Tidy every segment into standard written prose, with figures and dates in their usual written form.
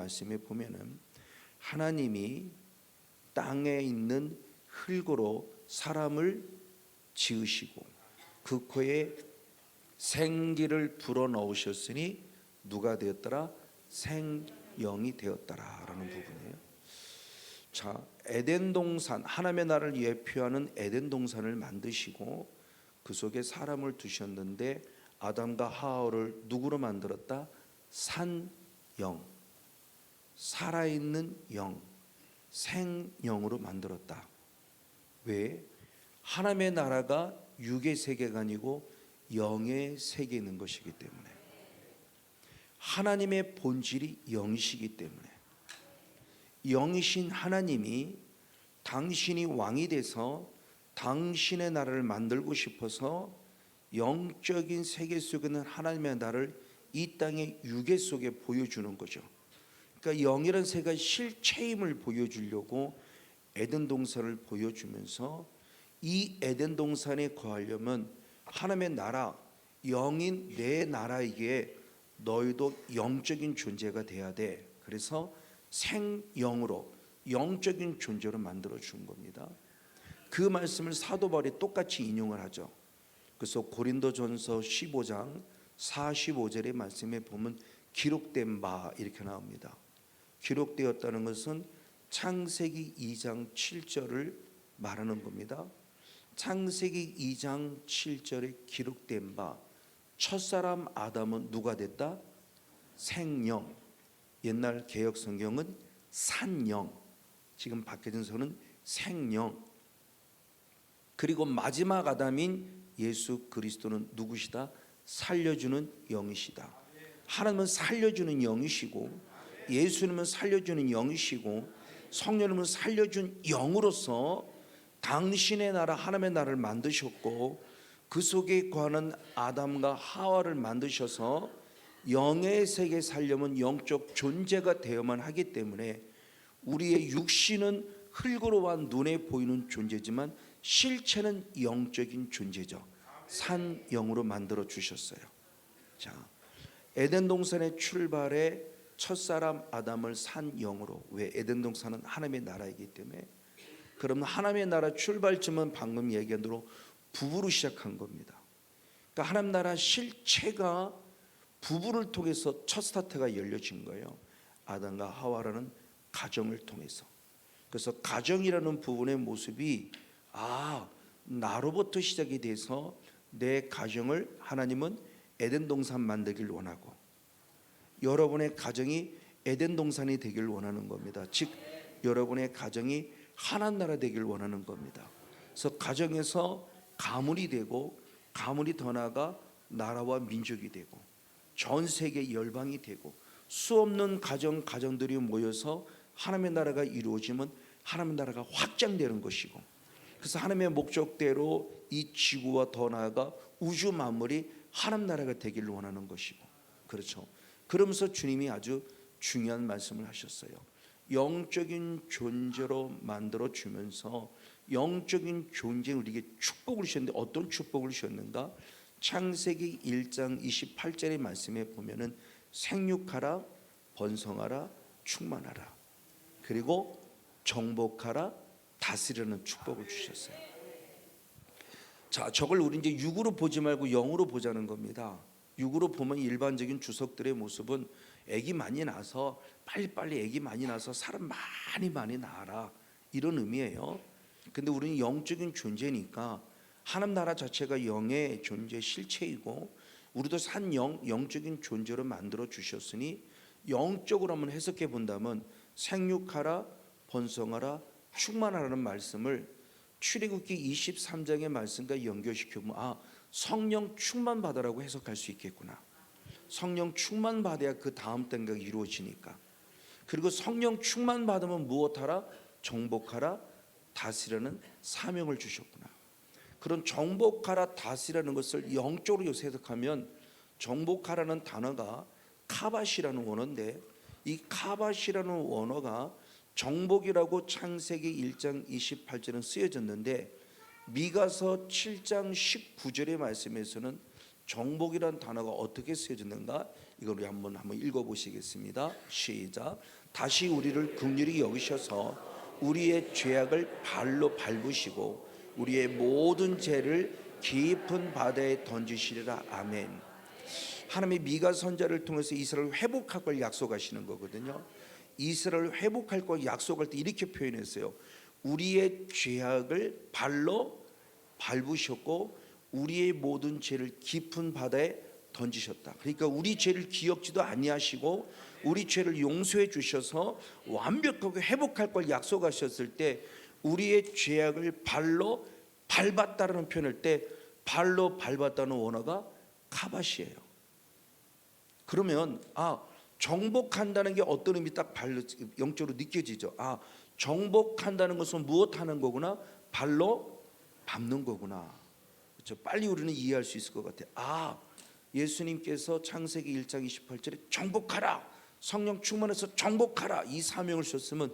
말씀에 보면은 하나님이 땅에 있는 흙으로 사람을 지으시고 그 코에 생기를 불어넣으셨으니 누가 되었더라? 생영이 되었더라라는 부분이에요. 자, 에덴 동산, 하나님의 나라를 예표하는 에덴 동산을 만드시고 그 속에 사람을 두셨는데 아담과 하와를 누구로 만들었다? 산영, 살아있는 영, 생영으로 만들었다. 왜? 하나님의 나라가 육의 세계가 아니고 영의 세계에 있는 것이기 때문에, 하나님의 본질이 영이시기 때문에, 영이신 하나님이 당신이 왕이 돼서 당신의 나라를 만들고 싶어서 영적인 세계 속에 있는 하나님의 나라를 이 땅의 육의 속에 보여주는 거죠. 그러니까 영이라는 세계가 실체임을 보여주려고 에덴 동산을 보여주면서 이 에덴 동산에 거하려면 하나님의 나라, 영인 내 나라이기에 너희도 영적인 존재가 돼야 돼. 그래서 생영으로 영적인 존재로 만들어 준 겁니다. 그 말씀을 사도 바울이 똑같이 인용을 하죠. 그래서 고린도전서 15장 45절의 말씀에 보면 기록된 바 이렇게 나옵니다. 기록되었다는 것은 창세기 2장 7절을 말하는 겁니다. 창세기 2장 7절에 기록된 바, 첫사람 아담은 누가 됐다? 생영. 옛날 개역 성경은 산영, 지금 바뀌어진 서는 생영. 그리고 마지막 아담인 예수 그리스도는 누구시다? 살려주는 영이시다. 하나님은 살려주는 영이시고, 예수님은 살려주는 영이시고, 성령님은 살려준 영으로서 당신의 나라, 하나님의 나라를 만드셨고 그 속에 거하는 아담과 하와를 만드셔서 영의 세계에 살려면 영적 존재가 되어야만 하기 때문에 우리의 육신은 흙으로 한 눈에 보이는 존재지만 실체는 영적인 존재죠. 산영으로 만들어 주셨어요. 자, 에덴 동산의 출발에 첫사람 아담을 산영으로, 왜? 에덴 동산은 하나님의 나라이기 때문에. 그러면 하나님의 나라 출발점은 방금 얘기한 대로 부부로 시작한 겁니다. 그러니까 하나님 나라 실체가 부부를 통해서 첫 스타트가 열려진 거예요. 아담과 하와라는 가정을 통해서. 그래서 가정이라는 부분의 모습이 나로부터 시작이 돼서 내 가정을 하나님은 에덴 동산 만들길 원하고 여러분의 가정이 에덴 동산이 되길 원하는 겁니다. 즉 여러분의 가정이 하나님 나라 되길 원하는 겁니다. 그래서 가정에서 가문이 되고 가문이 더 나아가 나라와 민족이 되고 전 세계 열방이 되고 수없는 가정들이 모여서 하나님의 나라가 이루어지면 하나님의 나라가 확장되는 것이고, 그래서 하나님의 목적대로 이 지구와 더 나아가 우주 만물이 하나님 나라가 되기를 원하는 것이고, 그렇죠. 그러면서 주님이 아주 중요한 말씀을 하셨어요. 영적인 존재로 만들어 주면서 영적인 존재에 우리에게 축복을 주셨는데 어떤 축복을 주셨는가? 창세기 1장 28절의 말씀에 보면은 생육하라, 번성하라, 충만하라, 그리고 정복하라, 다스리라는 축복을 주셨어요. 자, 저걸 우리 이제 육으로 보지 말고 영으로 보자는 겁니다. 육으로 보면 일반적인 주석들의 모습은 아기 많이 낳아서 빨리빨리 아기 많이 낳아서 사람 많이 낳아라, 이런 의미예요. 근데 우리는 영적인 존재니까 하나님 나라 자체가 영의 존재 실체이고 우리도 영적인 존재로 만들어 주셨으니 영적으로 한번 해석해 본다면 생육하라, 번성하라, 충만하라는 말씀을 출애굽기 23장의 말씀과 연결시켜보면 성령 충만 받으라고 해석할 수 있겠구나. 성령 충만 받아야 그 다음 단계가 이루어지니까. 그리고 성령 충만 받으면 무엇하라? 정복하라, 다스리라는 사명을 주셨구나. 그런 정복하라, 다스리라는 것을 영적으로 해석하면 정복하라는 단어가 카바시라는 원어인데, 이 카바시라는 원어가 정복이라고 창세기 1장 28절은 쓰여졌는데 미가서 7장 19절의 말씀에서는 정복이라는 단어가 어떻게 쓰여졌는가? 이걸 우리 한번 읽어보시겠습니다. 시작. 다시 우리를 긍휼히 여기셔서 우리의 죄악을 발로 밟으시고 우리의 모든 죄를 깊은 바다에 던지시리라. 아멘. 하나님이 미가 선자를 통해서 이스라엘을 회복할 걸 약속하시는 거거든요. 이스라엘을 회복할 걸 약속할 때 이렇게 표현했어요. 우리의 죄악을 발로 밟으셨고 우리의 모든 죄를 깊은 바다에 던지셨다. 그러니까 우리 죄를 기억지도 아니하시고 우리 죄를 용서해 주셔서 완벽하게 회복할 걸 약속하셨을 때 우리의 죄악을 발로 밟았다라는 표현을 때 발로 밟았다는 원어가 카바시예요. 그러면 정복한다는 게 어떤 의미 딱 발로 영적으로 느껴지죠. 정복한다는 것은 무엇하는 거구나? 발로 밟는 거구나. 그렇죠? 빨리 우리는 이해할 수 있을 것 같아요. 예수님께서 창세기 1장 28절에 정복하라, 성령 충만해서 정복하라 이 사명을 주셨으면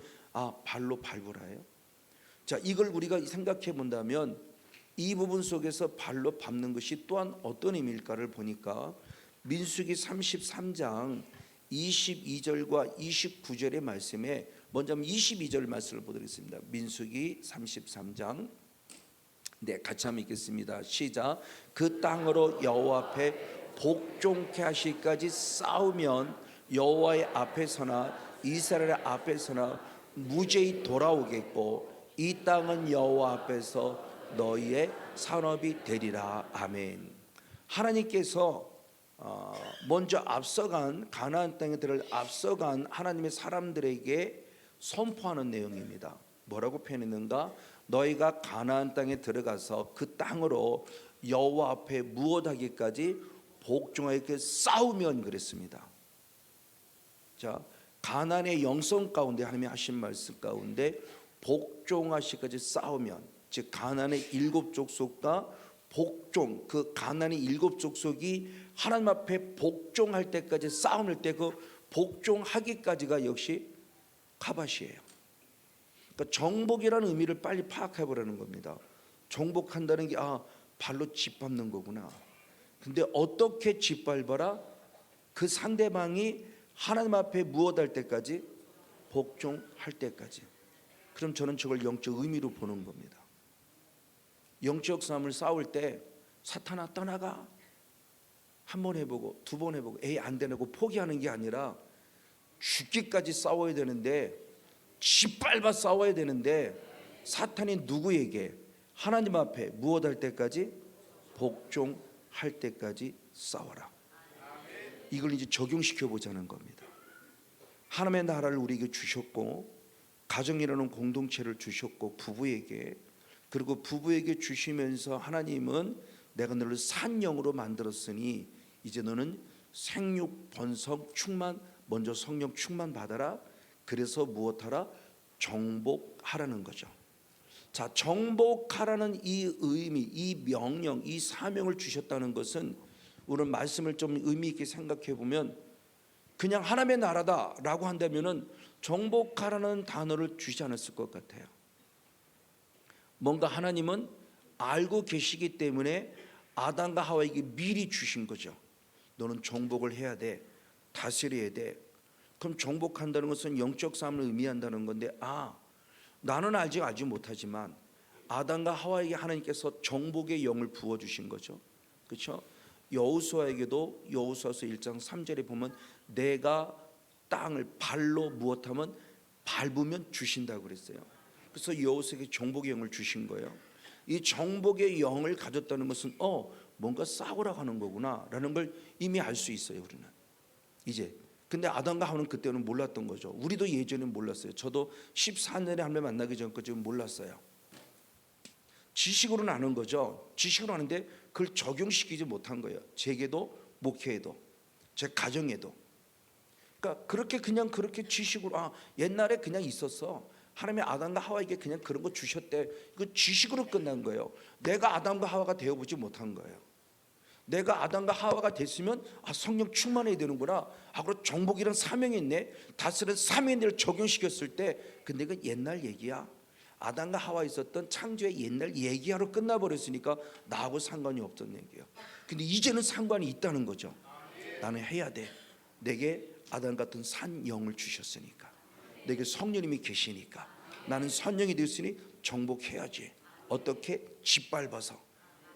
발로 밟으라예요. 자, 이걸 우리가 생각해 본다면 이 부분 속에서 발로 밟는 것이 또한 어떤 의미일까를 보니까 민수기 33장 22절과 29절의 말씀에 먼저 22절 말씀을 보도록하겠습니다. 민수기 33장 같이 한번 읽겠습니다. 시작. 그 땅으로 여호와 앞에 복종케 하시기까지 싸우면 여호와의 앞에서나 이스라엘 앞에서나 무죄히 돌아오겠고 이 땅은 여호와 앞에서 너희의 산업이 되리라. 아멘. 하나님께서 먼저 앞서간 가나안 땅에 들을 앞서간 하나님의 사람들에게 선포하는 내용입니다. 뭐라고 표현했는가? 너희가 가나안 땅에 들어가서 그 땅으로 여호와 앞에 무엇하기까지 복종하게 싸우면 그랬습니다. 자, 가나안의 영성 가운데 하나님이 하신 말씀 가운데 복종하시기까지 싸우면, 즉 가나안의 7 족속과 복종, 그 가나안의 7 족속이 하나님 앞에 복종할 때까지 싸움을 때 그 복종하기까지가 역시 카바시예요. 그러니까 정복이라는 의미를 빨리 파악해 보라는 겁니다. 정복한다는 게 발로 짓밟는 거구나. 근데 어떻게 짓밟아라? 그 상대방이 하나님 앞에 무엇할 때까지? 복종할 때까지. 그럼 저는 저걸 영적 의미로 보는 겁니다. 영적 싸움을 싸울 때 사탄아 떠나가, 한 번 해보고 두 번 해보고 안 되고 포기하는 게 아니라 죽기까지 싸워야 되는데, 짓밟아 싸워야 되는데, 사탄이 누구에게? 하나님 앞에 무엇할 때까지? 복종할 때까지 싸워라. 이걸 이제 적용시켜 보자는 겁니다. 하나님의 나라를 우리에게 주셨고 가정이라는 공동체를 주셨고 부부에게, 그리고 부부에게 주시면서 하나님은 내가 너를 산 영으로 만들었으니 이제 너는 생육 번성 충만, 먼저 성령 충만 받아라. 그래서 무엇하라? 정복하라는 거죠. 자, 정복하라는 이 의미, 이 명령, 이 사명을 주셨다는 것은 우리는 말씀을 좀 의미 있게 생각해 보면 그냥 하나님의 나라다라고 한다면은 정복하라는 단어를 주지 않았을 것 같아요. 뭔가 하나님은 알고 계시기 때문에 아담과 하와에게 미리 주신 거죠. 너는 정복을 해야 돼, 다스려야 돼. 그럼 정복한다는 것은 영적 싸움을 의미한다는 건데, 나는 아직 알지 못하지만 아담과 하와에게 하나님께서 정복의 영을 부어주신 거죠. 그렇죠? 여호수아에게도 여호수아서 1장 3절에 보면 내가 땅을 발로 무엇하면 밟으면 주신다고 그랬어요. 그래서 여호수아에게 정복의 영을 주신 거예요. 이 정복의 영을 가졌다는 것은 뭔가 싸우라고 하는 거구나 라는 걸 이미 알 수 있어요. 우리는 이제. 근데 아담과 하와는 그때는 몰랐던 거죠. 우리도 예전엔 몰랐어요. 저도 14년에 하나님 만나기 전까지 몰랐어요. 지식으로는 아는 거죠. 지식으로 아는데 그걸 적용시키지 못한 거예요. 제게도, 목회에도, 제 가정에도. 그러니까 그렇게 지식으로 옛날에 그냥 있었어. 하나님이 아담과 하와에게 그냥 그런 거 주셨대. 이거 지식으로 끝난 거예요. 내가 아담과 하와가 되어보지 못한 거예요. 내가 아담과 하와가 됐으면 성령 충만해야 되는구나. 그리고 정복이란 사명이 있네. 다스리는 사명을 적용시켰을 때, 근데 이건 옛날 얘기야. 아담과 하와 있었던 창조의 옛날 얘기하러 끝나버렸으니까 나하고 상관이 없던 얘기야. 근데 이제는 상관이 있다는 거죠. 나는 해야 돼. 내게 아담 같은 산 영을 주셨으니까, 내게 성령님이 계시니까 나는 선영이 되었으니 정복해야지. 어떻게? 짓밟아서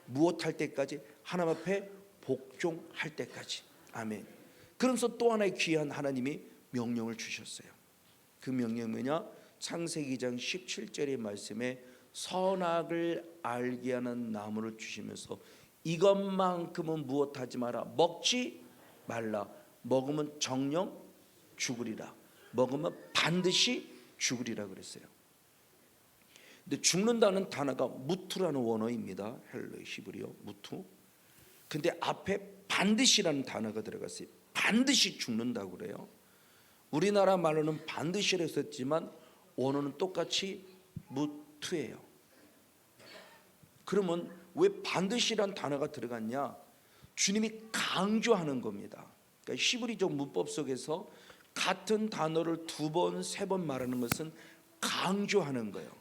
무엇할 때까지? 하나님 앞에 복종할 때까지. 아멘. 그러면서 또 하나의 귀한 하나님이 명령을 주셨어요. 그 명령이 뭐냐? 창세기 2장 17절의 말씀에 선악을 알게 하는 나무를 주시면서 이것만큼은 무엇하지 마라. 먹지 말라. 먹으면 정령 죽으리라. 먹으면 반드시 죽으리라 그랬어요. 근데 죽는다는 단어가 무투라는 원어입니다. 헬러 히브리어 무투. 근데 앞에 반드시라는 단어가 들어갔어요. 반드시 죽는다고 그래요. 우리나라 말로는 반드시라 했었지만 원어는 똑같이 무투예요. 그러면 왜 반드시라는 단어가 들어갔냐? 주님이 강조하는 겁니다. 그러니까 히브리적 문법 속에서 같은 단어를 두 번, 세 번 말하는 것은 강조하는 거예요.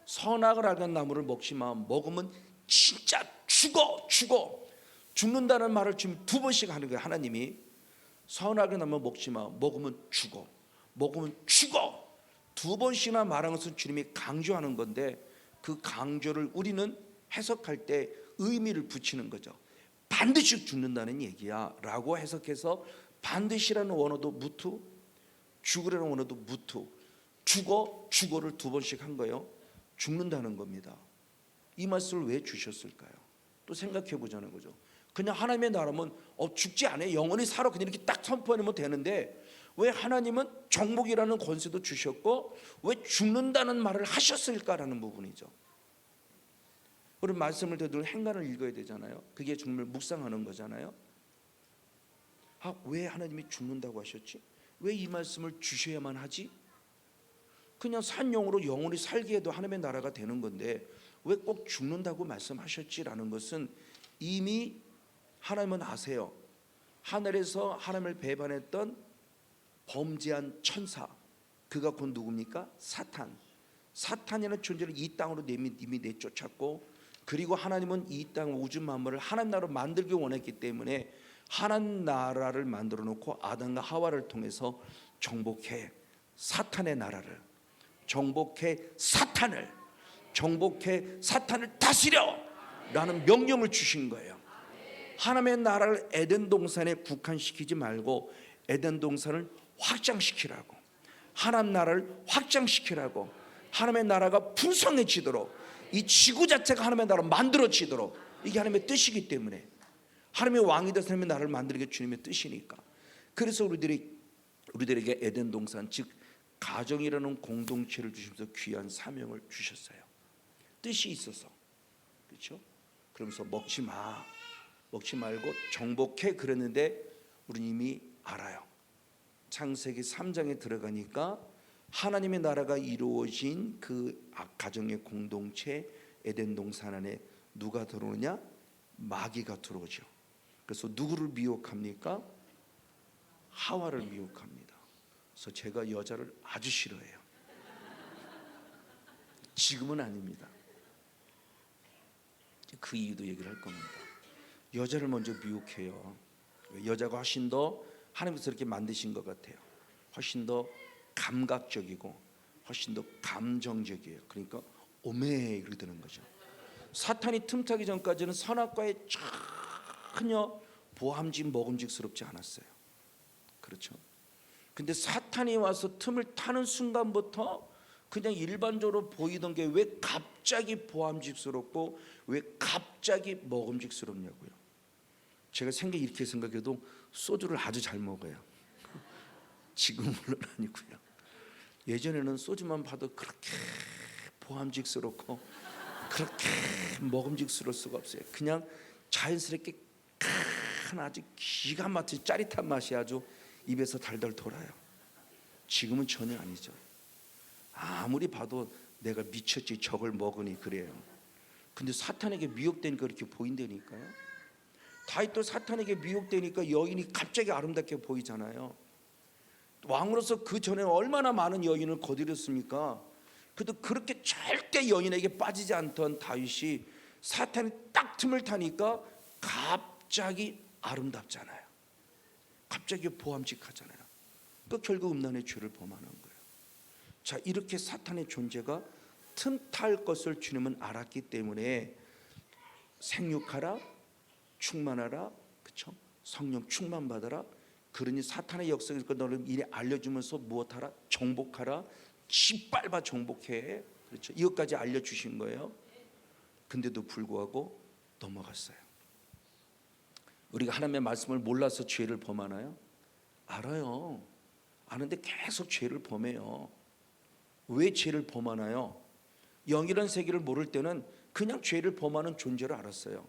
선악을 알는 나무를 먹지 마. 먹으면 진짜 죽어. 죽는다는 말을 지금 두 번씩 하는 거예요. 하나님이 선악을 나무 먹지 마. 먹으면 죽어. 두 번씩이나 말하는 것은 주님이 강조하는 건데, 그 강조를 우리는 해석할 때 의미를 붙이는 거죠. 반드시 죽는다는 얘기야 라고 해석해서 반드시라는 원어도 무투, 죽으라는 원어도 무투, 죽어를 두 번씩 한 거예요. 죽는다는 겁니다. 이 말씀을 왜 주셨을까요? 또 생각해 보자는 거죠. 그냥 하나님의 나라면 죽지 않아요. 영원히 살아. 그냥 이렇게 딱 선포하면 되는데 왜 하나님은 정복이라는 권세도 주셨고 왜 죽는다는 말을 하셨을까라는 부분이죠. 우리 말씀을 듣고 행간을 읽어야 되잖아요. 그게 정말 묵상하는 거잖아요. 왜 하나님이 죽는다고 하셨지? 왜 이 말씀을 주셔야만 하지? 그냥 산용으로 영원히 살게 해도 하나님의 나라가 되는 건데 왜 꼭 죽는다고 말씀하셨지라는 것은 이미 하나님은 아세요. 하늘에서 하나님을 배반했던 범죄한 천사, 그가 곧 누굽니까? 사탄이라는 존재를 이 땅으로 이미 내쫓았고, 그리고 하나님은 이 땅 우주 만물을 하나님 나라로 만들기 원했기 때문에 하나님 나라를 만들어 놓고 아담과 하와를 통해서 정복해 사탄의 나라를, 정복해 사탄을 다스려 라는 명령을 주신 거예요. 하나님의 나라를 에덴 동산에 국한시키지 말고 에덴 동산을 확장시키라고, 하나님 나라를 확장시키라고, 하나님의 나라가 풍성해지도록, 이 지구 자체가 하나님의 나라로 만들어지도록, 이게 하나님의 뜻이기 때문에, 하나님의 왕이 되어서 하나님의 나라를 만드는 게 주님의 뜻이니까. 그래서 우리들에게 에덴 동산, 즉 가정이라는 공동체를 주시면서 귀한 사명을 주셨어요. 뜻이 있어서. 그렇죠? 그러면서 먹지 말고 정복해 그랬는데 우리는 이미 알아요. 창세기 3장에 들어가니까 하나님의 나라가 이루어진 그 가정의 공동체 에덴 동산 안에 누가 들어오느냐? 마귀가 들어오죠. 그래서 누구를 미혹합니까? 하와를 미혹합니다. 그래서 제가 여자를 아주 싫어해요. 지금은 아닙니다. 그 이유도 얘기를 할 겁니다. 여자를 먼저 미혹해요. 여자가 훨씬 더 하나님께서 이렇게 만드신 것 같아요. 훨씬 더 감각적이고 훨씬 더 감정적이에요. 그러니까 오메 이렇게 되는 거죠. 사탄이 틈타기 전까지는 선악과에 전혀 보암직 먹음직스럽지 않았어요. 그렇죠? 근데 사탄이 와서 틈을 타는 순간부터 그냥 일반적으로 보이던 게 왜 갑자기 보암직스럽고 왜 갑자기 먹음직스럽냐고요. 제가 이렇게 생각해도 소주를 아주 잘 먹어요. 지금은 물론 아니고요. 예전에는 소주만 봐도 그렇게 보암직스럽고 그렇게 먹음직스러울 수가 없어요. 그냥 자연스럽게 큰 아주 기가 막힌 짜릿한 맛이 아주 입에서 달달 돌아요. 지금은 전혀 아니죠. 아무리 봐도 내가 미쳤지 저걸 먹으니 그래요. 근데 사탄에게 미혹되니까 그렇게 보인다니까요. 다윗도 사탄에게 미혹되니까 여인이 갑자기 아름답게 보이잖아요. 왕으로서 그 전에 얼마나 많은 여인을 거드렸습니까? 그래도 그렇게 절대 여인에게 빠지지 않던 다윗이 사탄이 딱 틈을 타니까 갑자기 아름답잖아요. 갑자기 보암직하잖아요. 그 결국 음란의 죄를 범하는 거예요. 자, 이렇게 사탄의 존재가 틈탈 것을 주님은 알았기 때문에 생육하라, 충만하라, 그렇죠? 성령 충만 받아라. 그러니 사탄의 역사를 너를 미리 알려주면서 무엇하라? 정복하라. 짓밟아 정복해. 그렇죠? 이것까지 알려주신 거예요. 근데도 불구하고 넘어갔어요. 우리가 하나님의 말씀을 몰라서 죄를 범하나요? 알아요. 아는데 계속 죄를 범해요. 왜 죄를 범하나요? 영이라는 세계를 모를 때는 그냥 죄를 범하는 존재를 알았어요.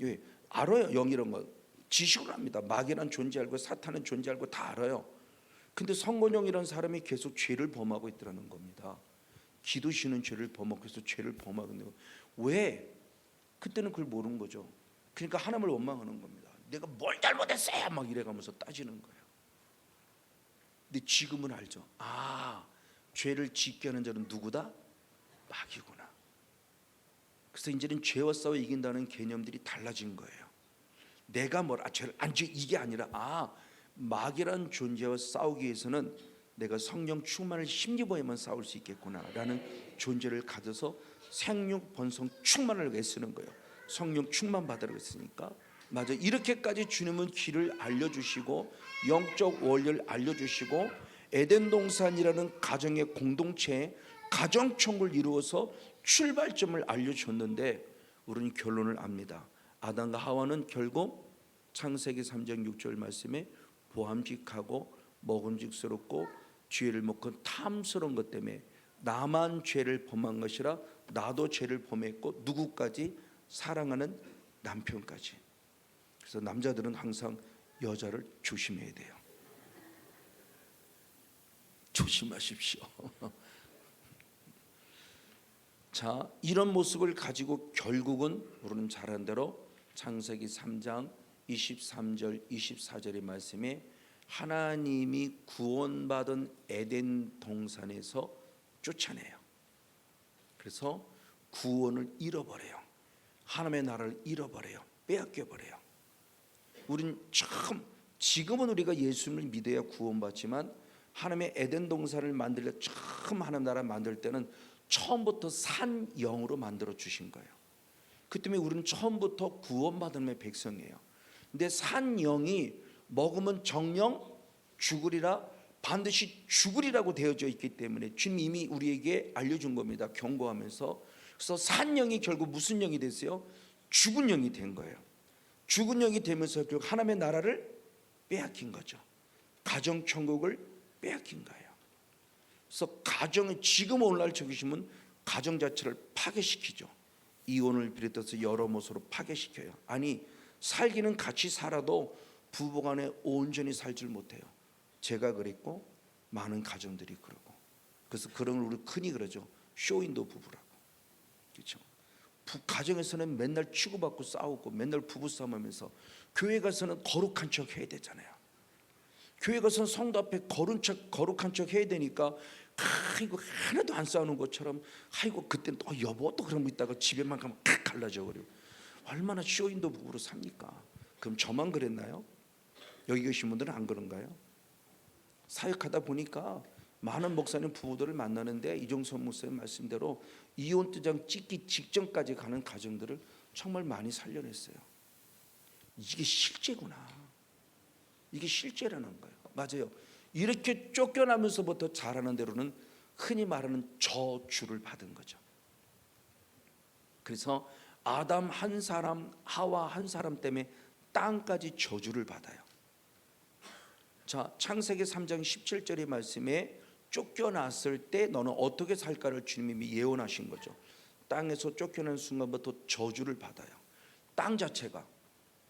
예, 알아요. 영이란 거 지식으로 합니다. 마귀란 존재 알고 사탄은 존재 알고 다 알아요. 근데 성건영이라는 사람이 계속 죄를 범하고 있더라는 겁니다. 기도 쉬는 죄를 범하고 계속 죄를 범하고 있는 거. 왜? 그때는 그걸 모르는 거죠. 그러니까 하나님을 원망하는 겁니다. 내가 뭘 잘못했어요? 막 이래가면서 따지는 거예요. 근데 지금은 알죠. 아, 죄를 짓게 하는 자는 누구다? 마귀구나. 그래서 이제는 죄와 싸워 이긴다는 개념들이 달라진 거예요. 내가 죄를 안 지어 이게 아니라 마귀란 존재와 싸우기 위해서는 내가 성령 충만을 힘입어야만 싸울 수 있겠구나라는 존재를 가져서 생육 번성 충만을 애쓰는 거예요. 성령 충만 받으라고 했으니까. 맞아. 이렇게까지 주님은 길을 알려주시고 영적 원리를 알려주시고 에덴 동산이라는 가정의 공동체 가정총을 이루어서 출발점을 알려줬는데 우리는 결론을 압니다. 아담과 하와는 결국 창세기 3장 6절 말씀에 보암직하고 먹음직스럽고 죄를 먹고 탐스러운 것 때문에 나만 죄를 범한 것이라 나도 죄를 범했고 누구까지? 사랑하는 남편까지. 그래서 남자들은 항상 여자를 조심해야 돼요. 조심하십시오. 자, 이런 모습을 가지고 결국은 우리는 잘 아는 대로 창세기 3장 23절 24절의 말씀에 하나님이 구원받은 에덴 동산에서 쫓아내요. 그래서 구원을 잃어버려요. 하나님의 나라를 잃어버려요. 빼앗겨버려요. 우린 지금은 우리가 예수님을 믿어야 구원받지만 하나님의 에덴 동산을 만들려 처음 하나님 나라 만들 때는 처음부터 산 영으로 만들어 주신 거예요. 그 때문에 우리는 처음부터 구원받은 백성이에요. 근데 산 영이 먹으면 정령 죽으리라, 반드시 죽으리라고 되어져 있기 때문에 주님 이미 우리에게 알려준 겁니다. 경고하면서. 그래서 산 영이 결국 무슨 영이 됐어요? 죽은 영이 된 거예요. 죽은 영이 되면서 결국 하나님의 나라를 빼앗긴 거죠. 가정 천국을 빼앗긴 거예요. 그래서 가정은 지금 오늘날 적으시면 가정 자체를 파괴시키죠. 이혼을 비롯해서 여러 모습으로 파괴시켜요. 아니, 살기는 같이 살아도 부부간에 온전히 살질 못해요. 제가 그랬고 많은 가정들이 그러고. 그래서 그런 걸 우리 흔히 그러죠. 쇼윈도 부부라고. 그렇죠? 가정에서는 맨날 치고받고 싸우고 맨날 부부싸움하면서 교회 가서는 거룩한 척 해야 되잖아요. 교회 가서는 성도 앞에 거룩한 척 해야 되니까 아이고 하나도 안 싸우는 것처럼 아이고 그때는 또 여보 또 그런 거 있다가 집에만 가면 칵 갈라져 버려. 얼마나 쇼인도 부부로 삽니까? 그럼 저만 그랬나요? 여기 계신 분들은 안 그런가요? 사역하다 보니까 많은 목사님 부부들을 만나는데 이종선 목사님 말씀대로 이혼 도장 찍기 직전까지 가는 가정들을 정말 많이 살려냈어요. 이게 실제구나. 이게 실제라는 거예요. 맞아요. 이렇게 쫓겨나면서부터 자라는 대로는 흔히 말하는 저주를 받은 거죠. 그래서 아담 한 사람, 하와 한 사람 때문에 땅까지 저주를 받아요. 자, 창세기 3장 17절의 말씀에 쫓겨났을 때 너는 어떻게 살까를 주님이 예언하신 거죠. 땅에서 쫓겨난 순간부터 저주를 받아요. 땅 자체가.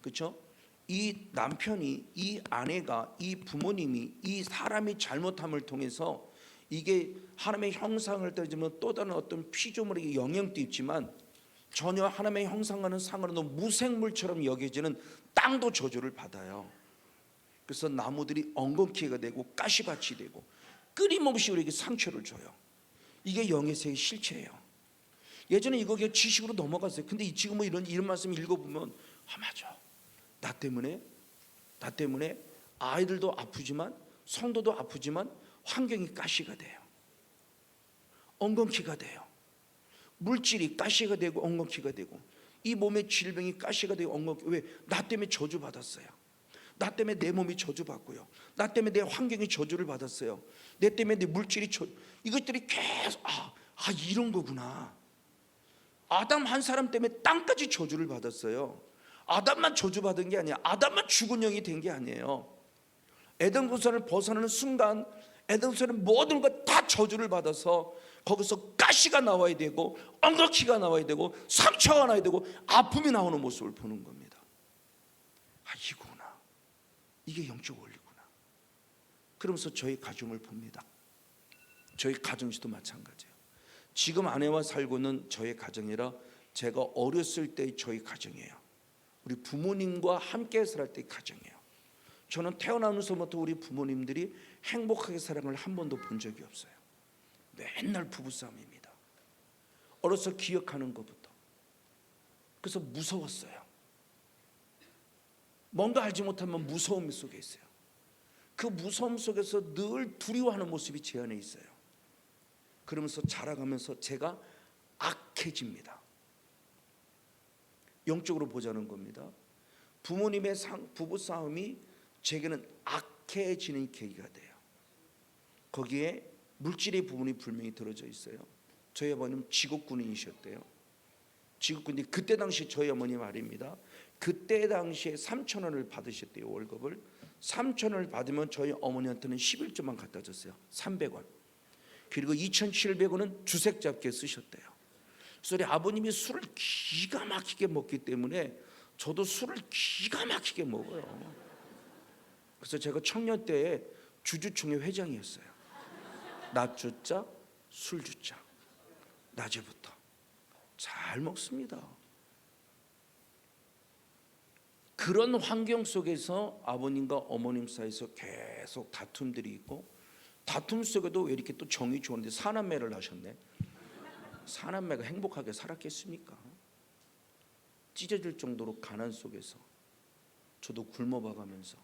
그렇죠? 이 남편이, 이 아내가, 이 부모님이, 이 사람이 잘못함을 통해서 이게 하나님의 형상을 따지면 또 다른 어떤 피조물에게 영향도 있지만 전혀 하나님의 형상과는 상관없는 무생물처럼 여겨지는 땅도 저주를 받아요. 그래서 나무들이 엉겅퀴가 되고 가시밭이 되고 끊임없이 우리에게 상처를 줘요. 이게 영의 세계의 실체예요. 예전에 이거 그냥 지식으로 넘어갔어요. 근데 지금 뭐 이런 말씀 읽어보면 맞아. 나 때문에 아이들도 아프지만 성도도 아프지만 환경이 가시가 돼요. 엉겅퀴가 돼요. 물질이 가시가 되고 엉겅퀴가 되고 이 몸의 질병이 가시가 되고 엉겅퀴. 왜? 나 때문에 저주받았어요. 나 때문에 내 몸이 저주받고요. 나 때문에 내 환경이 저주를 받았어요. 내 때문에 내 물질이 이것들이 계속 이런 거구나. 아담 한 사람 때문에 땅까지 저주를 받았어요. 아담만 저주받은 게 아니야. 아담만 죽은 영이 된 게 아니에요. 에덴 동산을 벗어나는 순간 에덴 동산의 모든 것 다 저주를 받아서 거기서 가시가 나와야 되고 엉겅퀴가 나와야 되고 상처가 나야 되고 아픔이 나오는 모습을 보는 겁니다. 이거구나. 이게 영적 원리구나. 그러면서 저희 가정을 봅니다. 저희 가정에서도 마찬가지예요. 지금 아내와 살고 있는 저의 가정이라 제가 어렸을 때의 저희 가정이에요. 우리 부모님과 함께 살 때의 가정이에요. 저는 태어나면서부터 우리 부모님들이 행복하게 살아간 걸 한 번도 본 적이 없어요. 맨날 부부싸움입니다. 어려서 기억하는 것부터. 그래서 무서웠어요. 뭔가 알지 못하면 무서움 속에 있어요. 그 무서움 속에서 늘 두려워하는 모습이 제 안에 있어요. 그러면서 자라가면서 제가 악해집니다. 영적으로 보자는 겁니다. 부모님의 부부싸움이 제게는 악해지는 계기가 돼요. 거기에 물질의 부분이 분명히 들어져 있어요. 저희 어머님 직업군인이셨대요. 직업군인 그때 당시 저희 어머니 말입니다. 그때 당시에 3,000원을 받으셨대요. 월급을 3,000원을 받으면 저희 어머니한테는 11조만 갖다 줬어요. 300원. 그리고 2,700원은 주색 잡기에 쓰셨대요. 그래서 우리 아버님이 술을 기가 막히게 먹기 때문에 저도 술을 기가 막히게 먹어요. 그래서 제가 청년 때에 주주총회 회장이었어요. 낮주자 술주자. 낮에부터 잘 먹습니다. 그런 환경 속에서 아버님과 어머님 사이에서 계속 다툼들이 있고, 다툼 속에도 왜 이렇게 또 정이 좋은데 사남매를 하셨네. 사남매가 행복하게 살았겠습니까? 찢어질 정도로 가난 속에서 저도 굶어봐가면서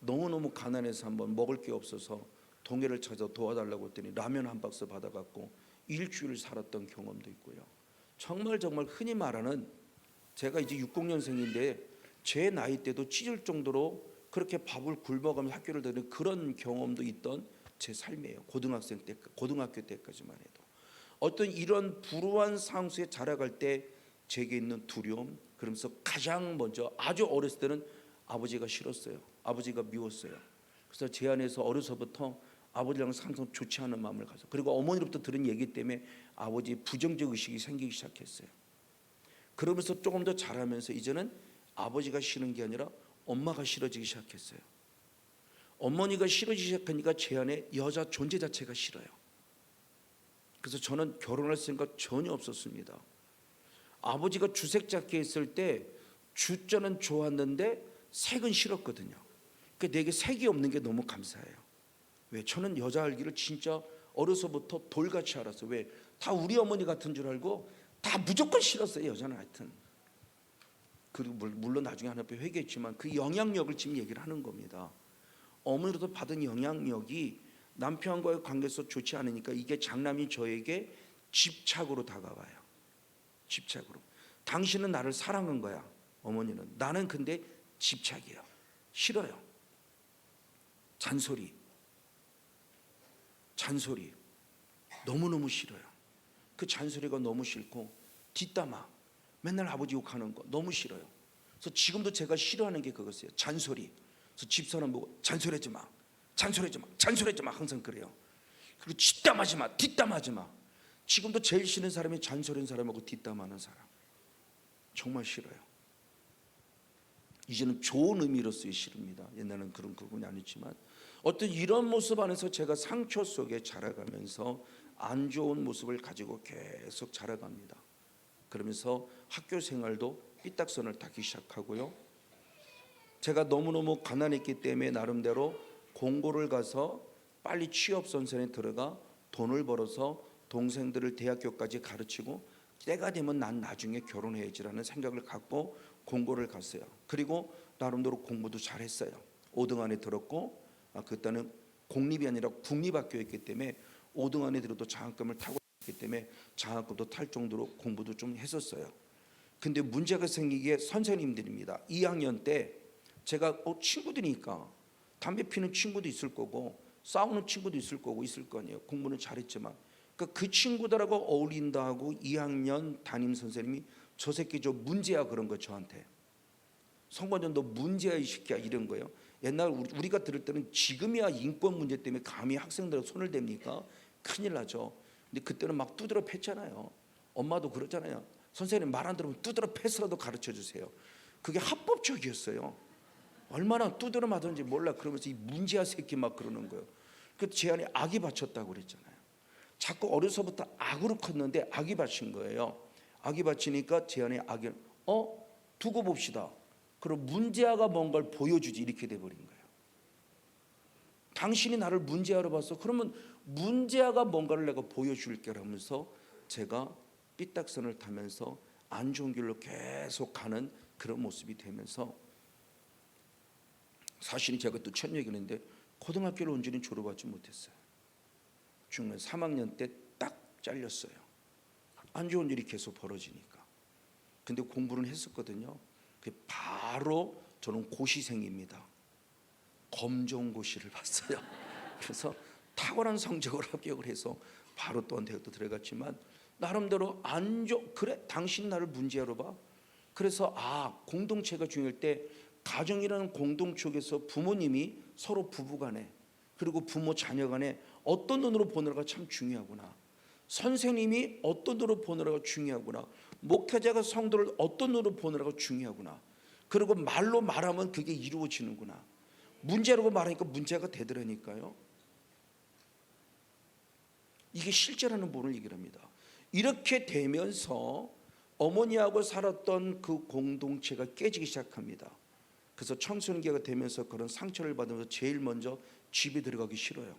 너무너무 가난해서 한번 먹을 게 없어서 동해를 찾아 도와달라고 했더니 라면 한 박스 받아갖고 일주일 살았던 경험도 있고요. 정말 흔히 말하는, 제가 이제 60년생인데 제 나이 때도 찢을 정도로 그렇게 밥을 굶어가면서 학교를 다니는 그런 경험도 있던 제 삶이에요. 고등학교 때까지만 해도 어떤 이런 불우한 상황에 자라갈 때 제게 있는 두려움, 그러면서 가장 먼저 아주 어렸을 때는 아버지가 싫었어요. 아버지가 미웠어요. 그래서 제 안에서 어려서부터 아버지랑 항상 좋지 않은 마음을 가져. 그리고 어머니로부터 들은 얘기 때문에 아버지 부정적 의식이 생기기 시작했어요. 그러면서 조금 더 자라면서 이제는 아버지가 싫은 게 아니라 엄마가 싫어지기 시작했어요. 어머니가 싫어지기 시작하니까 제 안에 여자 존재 자체가 싫어요. 그래서 저는 결혼할 생각 전혀 없었습니다. 아버지가 주색 잡기 했을 때 주자는 좋았는데 색은 싫었거든요. 그러니까 내게 색이 없는 게 너무 감사해요. 왜? 저는 여자 알기를 진짜 어려서부터 돌같이 알았어요. 왜? 다 우리 어머니 같은 줄 알고 다 무조건 싫었어요. 여자는 하여튼. 그리고 물론 나중에 하나님 회개했지만 그 영향력을 지금 얘기를 하는 겁니다. 어머니로부터 받은 영향력이 남편과의 관계에서 좋지 않으니까 이게 장남이 저에게 집착으로 다가와요. 집착으로. 당신은 나를 사랑한 거야. 어머니는. 나는 근데 집착이에요. 싫어요. 잔소리 너무너무 싫어요. 그 잔소리가 너무 싫고 뒷담화 맨날 아버지 욕하는 거 너무 싫어요. 그래서 지금도 제가 싫어하는 게 그것이에요. 잔소리. 그래서 집사람 보고 잔소리하지 마 항상 그래요. 그리고 뒷담하지 마. 지금도 제일 싫은 사람이 잔소리하는 사람하고 뒷담하는 사람. 정말 싫어요. 이제는 좋은 의미로서의 싫습니다. 옛날에는 그런 부분이 아니지만 어떤 이런 모습 안에서 제가 상처 속에 자라가면서 안 좋은 모습을 가지고 계속 자라갑니다. 그러면서 학교 생활도 삐딱선을 타기 시작하고요. 제가 너무너무 가난했기 때문에 나름대로 공고를 가서 빨리 취업선선에 들어가 돈을 벌어서 동생들을 대학교까지 가르치고 때가 되면 난 나중에 결혼해야지라는 생각을 갖고 공고를 갔어요. 그리고 나름대로 공부도 잘했어요. 5등 안에 들었고 그때는 공립이 아니라 국립학교였기 때문에 5등 안에 들어도 장학금을 타고 있기 때문에 장학금도 탈 정도로 공부도 좀 했었어요. 근데 문제가 생기게 선생님들입니다. 2학년 때 제가 친구들이니까 담배 피는 친구도 있을 거고 싸우는 친구도 있을 거고 있을 거 아니에요. 공부는 잘했지만 그 친구들하고 어울린다고 2학년 담임 선생님이 저 새끼 저 문제야 그런 거 저한테. 성관전 너 문제야 이 새끼야 이런 거예요. 옛날 우리가 들을 때는 지금이야 인권 문제 때문에 감히 학생들 손을 댑니까? 큰일 나죠. 근데 그때는 막 두드러 팼잖아요. 엄마도 그러잖아요. 선생님 말 안 들으면 두드러 패스라도 가르쳐 주세요. 그게 합법적이었어요. 얼마나 두드러 맞았는지 몰라. 그러면서 이 문제야 새끼 막 그러는 거예요. 그 제 안에 악이 받쳤다고 그랬잖아요. 자꾸 어려서부터 악으로 컸는데 악이 받친 거예요. 악이 받치니까 제 안에 악이 두고 봅시다. 그럼 문제아가 뭔가를 보여주지 이렇게 돼버린 거예요. 당신이 나를 문제아로 봤어. 그러면 문제아가 뭔가를 내가 보여줄게 하면서 제가 삐딱선을 타면서 안 좋은 길로 계속 가는 그런 모습이 되면서 사실은 제가 또 첫 얘기는데 고등학교를 온전히 졸업하지 못했어요. 중학교 3학년 때 딱 잘렸어요. 안 좋은 일이 계속 벌어지니까. 근데 공부는 했었거든요. 바로 저는 고시생입니다. 검정고시를 봤어요. 그래서 탁월한 성적으로 합격을 해서 바로 또 대학도 들어갔지만 나름대로 그래 당신 나를 문제아로 봐. 그래서 공동체가 중요할 때 가정이라는 공동체에서 부모님이 서로 부부간에 그리고 부모 자녀간에 어떤 눈으로 보느냐가 참 중요하구나. 선생님이 어떤 눈으로 보느냐가 중요하구나. 목회자가 성도를 어떤 눈으로 보느냐가 중요하구나. 그리고 말로 말하면 그게 이루어지는구나. 문제라고 말하니까 문제가 되더라니까요. 이게 실제라는 부분을 얘기를 합니다. 이렇게 되면서 어머니하고 살았던 그 공동체가 깨지기 시작합니다. 그래서 청소년기가 되면서 그런 상처를 받으면서 제일 먼저 집에 들어가기 싫어요.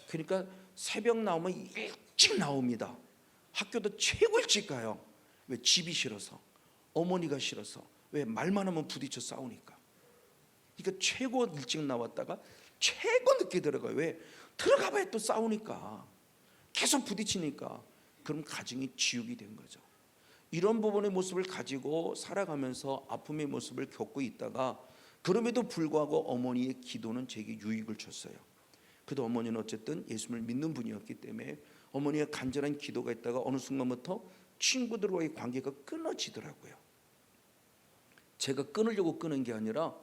그러니까 새벽 나오면 일찍 나옵니다. 학교도 최고 일찍 가요. 왜? 집이 싫어서, 어머니가 싫어서. 왜? 말만 하면 부딪혀 싸우니까. 그러니까 최고 일찍 나왔다가 최고 늦게 들어가요. 왜? 들어가봐야 또 싸우니까, 계속 부딪히니까. 그럼 가정이 지옥이 된 거죠. 이런 부분의 모습을 가지고 살아가면서 아픔의 모습을 겪고 있다가 그럼에도 불구하고 어머니의 기도는 제게 유익을 줬어요. 그래도 어머니는 어쨌든 예수님을 믿는 분이었기 때문에 어머니의 간절한 기도가 있다가 어느 순간부터 친구들과의 관계가 끊어지더라고요. 제가 끊으려고 끊은 게 아니라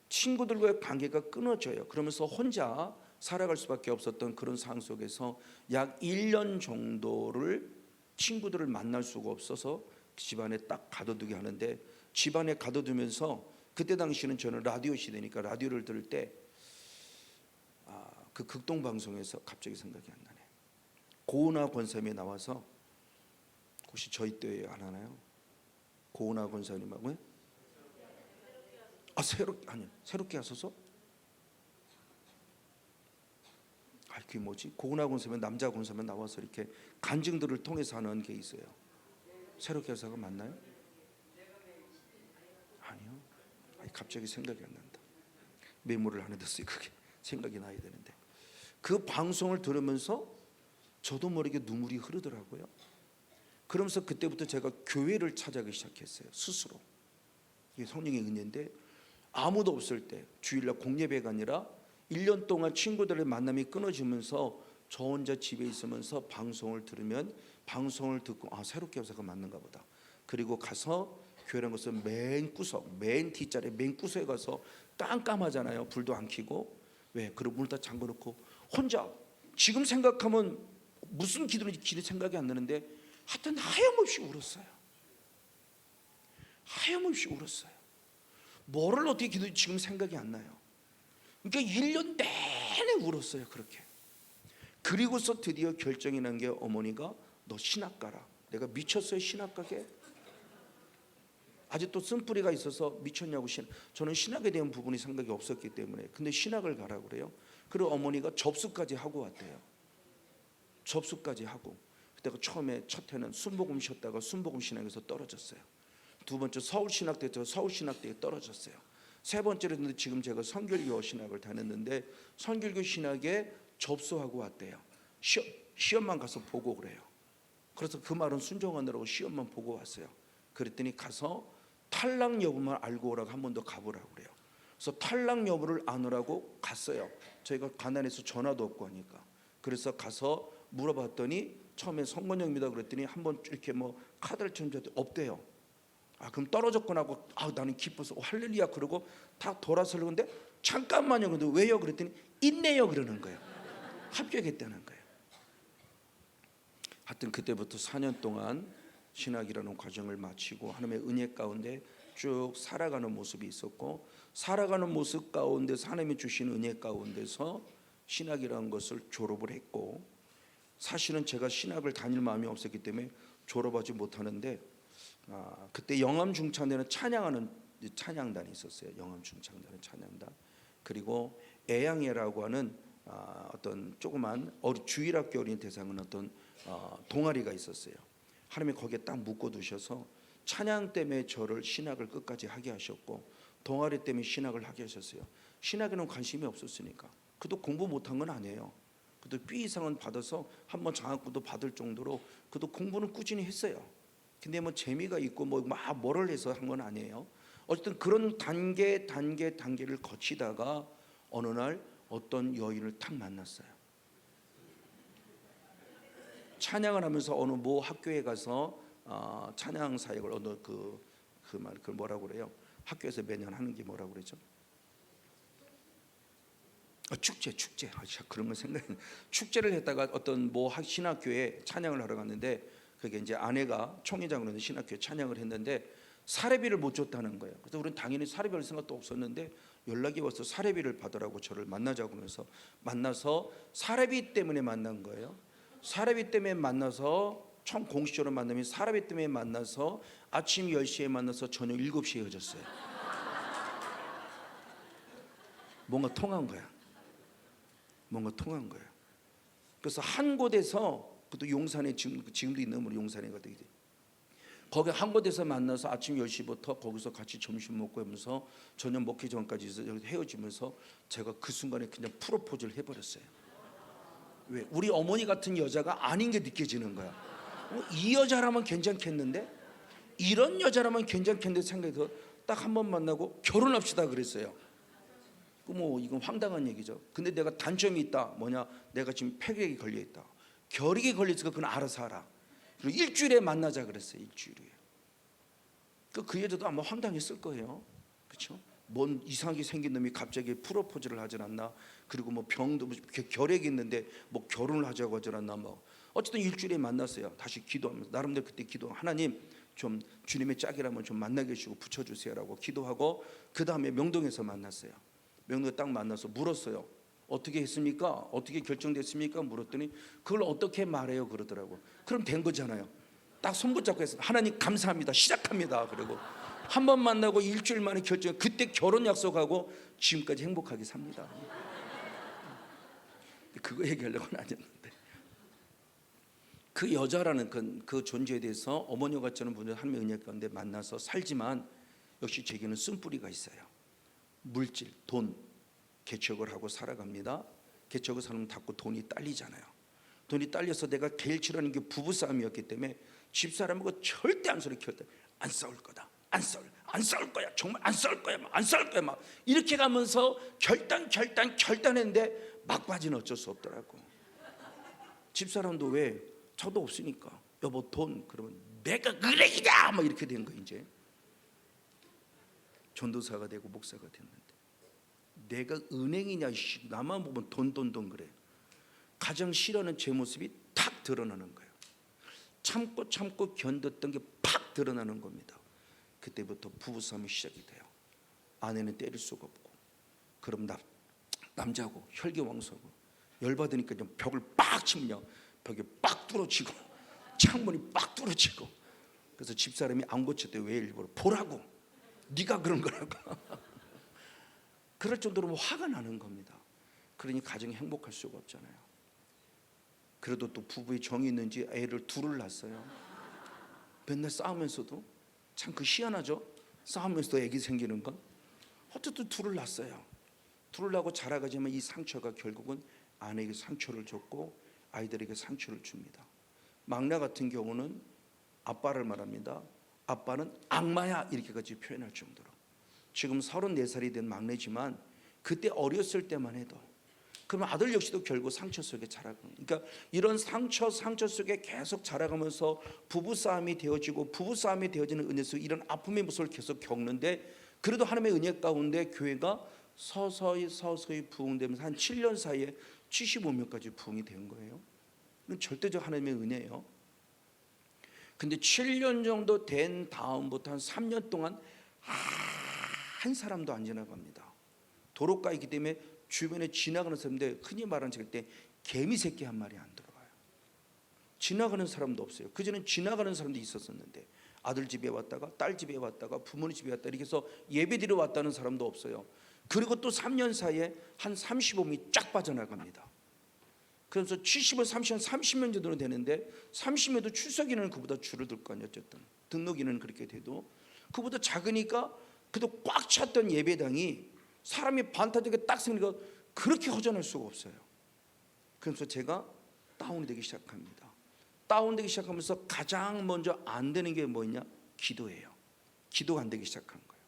친구들과의 관계가 끊어져요. 그러면서 혼자 살아갈 수밖에 없었던 그런 상황 속에서 약 1년 정도를 친구들을 만날 수가 없어서 집안에 딱 가둬두게 하는데, 집안에 가둬두면서 그때 당시는 저는 라디오 시대니까 라디오를 들을 때 그 극동 방송에서 갑자기 생각이 안 나네. 고은하 권사님이 나와서, 혹시 저희 때 안 하나요? 고은하 권사님하고요? 새롭게 하셔서? 그게 뭐지? 고은하 권사님 남자 권사님 나와서 이렇게 간증들을 통해서 하는 게 있어요. 새롭게 하사가 맞나요? 아니요. 갑자기 생각이 안 난다. 메모를 안 해뒀어요. 그게 생각이 나야 되는데. 그 방송을 들으면서 저도 모르게 눈물이 흐르더라고요. 그러면서 그때부터 제가 교회를 찾아가기 시작했어요. 스스로. 이게 성령의 은혜인데, 아무도 없을 때 주일날 공예배가 아니라 1년 동안 친구들의 만남이 끊어지면서 저 혼자 집에 있으면서 방송을 들으면 방송을 듣고 새롭게 하사가 맞는가 보다. 그리고 가서 교회라는 것은 맨 구석, 맨 뒷자리, 맨 구석에 가서 깜깜하잖아요. 불도 안 켜고. 왜? 그리고 문 다 잠궈놓고 혼자, 지금 생각하면 무슨 기도인지 길이 생각이 안 나는데 하여튼 하염없이 울었어요. 하염없이 울었어요. 뭐를 어떻게 기도인지 지금 생각이 안 나요. 그러니까 1년 내내 울었어요. 그렇게. 그리고서 드디어 결정이 난 게 어머니가 너 신학 가라. 내가 미쳤어요 신학 가게? 아직도 쓴뿌리가 있어서 미쳤냐고. 저는 신학에 대한 부분이 생각이 없었기 때문에. 근데 신학을 가라고 그래요. 그리고 어머니가 접수까지 하고 왔대요. 접수까지 하고. 그때가 처음에 첫 해는 순복음 쉬었다가 순복음 신학에서 떨어졌어요. 두 번째 서울신학대에서 서울신학대에 떨어졌어요. 세 번째로는 지금 제가 선결교 신학을 다녔는데 선결교 신학에 접수하고 왔대요. 시험만 가서 보고 그래요. 그래서 그 말은 순종하느라고 시험만 보고 왔어요. 그랬더니 가서 탈락 여부만 알고 오라고 한 번 더 가보라고 그래요. 그래서 탈락 여부를 아느라고 갔어요. 저희가 가난해서 전화도 없고 하니까. 그래서 가서 물어봤더니 처음에 성건영입니다 그랬더니 한번 이렇게 뭐 카드를 쳤는데 없대요. 아 그럼 떨어졌구나 하고 나는 기뻐서 할렐루야 그러고 다 돌아서려는데 잠깐만요. 근데 왜요? 그랬더니 있네요 그러는 거예요. 합격했다는 거예요. 하여튼 그때부터 4년 동안 신학이라는 과정을 마치고 하나님의 은혜 가운데 쭉 살아가는 모습이 있었고, 살아가는 모습 가운데서 하나님이 주신 은혜 가운데서 신학이라는 것을 졸업을 했고, 사실은 제가 신학을 다닐 마음이 없었기 때문에 졸업하지 못하는데 그때 영암중창단에 찬양하는 찬양단이 있었어요. 영암중창단의 찬양단. 그리고 애양회라고 하는 어떤 조그만 주일학교 어린이 대상은 어떤 동아리가 있었어요. 하나님이 거기에 딱 묶어두셔서 찬양 때문에 저를 신학을 끝까지 하게 하셨고, 동아리 때문에 신학을 하게 하셨어요. 신학에는 관심이 없었으니까. 그도 공부 못한 건 아니에요. 그도 B 이상은 받아서 한번 장학금도 받을 정도로 그도 공부는 꾸준히 했어요. 근데 뭐 재미가 있고 뭐 막 뭐를 해서 한 건 아니에요. 어쨌든 그런 단계를 거치다가 어느 날 어떤 여인을 탁 만났어요. 찬양을 하면서 어느 모 학교에 가서 찬양 사역을 어느 그 뭐라고 그래요? 학교에서 매년 하는 게 뭐라고 그러죠? 축제. 그런 거 생각해. 축제를 했다가 어떤 모 신학교에 찬양을 하러 갔는데, 그게 이제 아내가 총회장으로 있는 신학교에 찬양을 했는데 사례비를 못 줬다는 거예요. 그래서 우리는 당연히 사례비 할 생각도 없었는데 연락이 와서 사례비를 받으라고 저를 만나자고 하면서 만나서 사례비 때문에 만난 거예요. 사례비 때문에 만나서 총 공식적으로 만나면 사례비 때문에 만나서 아침 10시에 만나서 저녁 7시에 헤어졌어요. 뭔가 통한 거야. 그래서 한 곳에서, 그것도 용산에 지금도 있는 우리 용산에거든요. 거기 한 곳에서 만나서 아침 10시부터 거기서 같이 점심 먹고 하면서 저녁 먹기 전까지 헤어지면서 제가 그 순간에 그냥 프로포즈를 해버렸어요. 왜? 우리 어머니 같은 여자가 아닌 게 느껴지는 거야. 이 여자라면 괜찮겠는데? 이런 여자라면 괜찮겠는데 생각해서 딱 한 번 만나고 결혼합시다 그랬어요. 뭐 이건 황당한 얘기죠. 근데 내가 단점이 있다. 뭐냐? 내가 지금 폐결핵이 걸려 있다. 결핵이 걸렸으니까 그건 알아서 하라. 그리고 일주일에 만나자 그랬어요. 일주일에. 그 여자도 아마 황당했을 거예요. 그렇죠? 뭔 이상하게 생긴 놈이 갑자기 프로포즈를 하질 않나? 그리고 뭐 병도 결핵이 있는데 뭐 결혼을 하자고 하질 않나? 뭐 어쨌든 일주일에 만났어요. 다시 기도하면서 나름대로 그때 기도, 하나님 좀 주님의 짝이라면 좀 만나게 해주시고 붙여주세요라고 기도하고, 그 다음에 명동에서 만났어요. 명동에 딱 만나서 물었어요. 어떻게 했습니까? 어떻게 결정됐습니까? 물었더니 그걸 어떻게 말해요? 그러더라고. 그럼 된 거잖아요. 딱 손 붙잡고 해서 하나님 감사합니다. 시작합니다. 그리고 한 번 만나고 일주일 만에 결정. 그때 결혼 약속하고 지금까지 행복하게 삽니다. 그거 얘기하려고는 아니었는데, 그 여자라는 그 존재에 대해서 어머니 같지 않은 분들 하나님의 은혜 가운데 만나서 살지만 역시 제게는 쓴뿌리가 있어요. 물질, 돈, 개척을 하고 살아갑니다. 개척을 살면 자꾸 돈이 딸리잖아요. 돈이 딸려서 내가 제일 싫어하는 게 부부싸움이었기 때문에 집사람하고 절대 안 싸울 거다. 안 싸울 거야. 정말 안 싸울 거야. 막 이렇게 가면서 결단했는데 막바지는 어쩔 수 없더라고. 집사람도 왜? 저도 없으니까. 여보 돈. 그러면 내가 은행이다. 막 이렇게 된 거. 이제 전도사가 되고 목사가 됐는데 내가 은행이냐, 나만 보면 돈 그래. 가장 싫어하는 제 모습이 탁 드러나는 거예요. 참고 견뎠던 게 팍 드러나는 겁니다. 그때부터 부부싸움이 시작이 돼요. 아내는 때릴 수가 없고, 그럼 남자고 혈기왕성하고 열받으니까 좀 벽을 빡 치면 벽이 빡 뚫어지고 창문이 빡 뚫어지고, 그래서 집사람이 안 고쳤대. 왜? 일부러 보라고, 네가 그런 거라고. 그럴 정도로 화가 나는 겁니다. 그러니 가정이 행복할 수가 없잖아요. 그래도 또 부부의 정이 있는지 애를 둘을 낳았어요. 맨날 싸우면서도 참 희한하죠. 싸우면서도 애기 생기는 건. 어쨌든 둘을 낳았어요. 둘을 낳고 자라가지만 이 상처가 결국은 아내에게 상처를 줬고 아이들에게 상처를 줍니다. 막내 같은 경우는 아빠를 말합니다. 아빠는 악마야 이렇게까지 표현할 정도로. 지금 34살이 된 막내지만 그때 어렸을 때만 해도, 그러면 아들 역시도 결국 상처 속에 자라가는, 그러니까 이런 상처 속에 계속 자라가면서 부부싸움이 되어지고 부부싸움이 되어지는 은혜 속에 이런 아픔의 모습을 계속 겪는데, 그래도 하나님의 은혜 가운데 교회가 서서히 부흥되면서 한 7년 사이에 75명까지 부흥이 된 거예요. 이건 절대적 하나님의 은혜예요. 근데 7년 정도 된 다음부터 한 3년 동안 한 사람도 안 지나갑니다. 도로가이기 때문에 주변에 지나가는 사람인데, 흔히 말하는 때 개미 새끼 한 마리 안 들어가요. 지나가는 사람도 없어요. 그전엔 지나가는 사람도 있었었는데, 아들 집에 왔다가 딸 집에 왔다가 부모님 집에 왔다 이렇게 해서 예배드려 왔다는 사람도 없어요. 그리고 또 3년 사이에 한 35명이 쫙 빠져나갑니다. 그래서 70을 30년 30년 정도는 되는데, 30년도 출석인은 그보다 줄어들 거 아니에요. 어쨌든 등록인은 그렇게 돼도 그보다 작으니까 그래도 꽉 찼던 예배당이 사람이 반타되게 딱 생기니까 그렇게 허전할 수가 없어요. 그래서 제가 다운이 되기 시작합니다. 다운되기 시작하면서 가장 먼저 안 되는 게 뭐냐? 기도예요. 기도가 안 되기 시작한 거예요.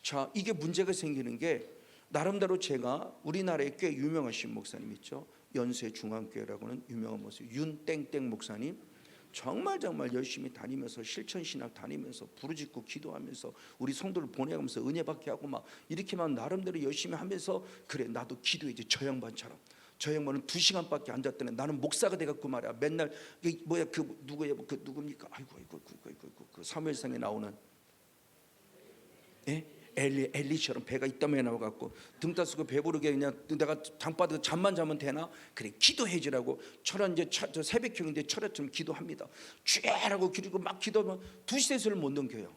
자, 이게 문제가 생기는 게, 나름대로 제가 우리나라에 꽤 유명하신 목사님 있죠. 연세 중앙교회라고는 유명한 목사님 윤땡땡 목사님, 정말 열심히 다니면서 실천신학 다니면서 부르짖고 기도하면서 우리 성도를 보내가면서 은혜 받게 하고 막 이렇게만 나름대로 열심히 하면서, 그래 나도 기도해야지 저 양반처럼. 저 양반은 2시간밖에 앉았더니 나는 목사가 돼갖고 말이야 맨날 뭐야 그 누구야 그 누굽니까? 아이고 그 사무엘상에 나오는 엘리처럼 배가 이따만해 나와갖고 등 따스고 배부르게 그냥 내가 장바닥에 잠만 자면 되나? 그래 기도해지라고. 철원 이제 저 새벽경인데 철야처럼 기도합니다. 쥐라고 그리고 막 기도하면 2시 3시를 못 넘겨요.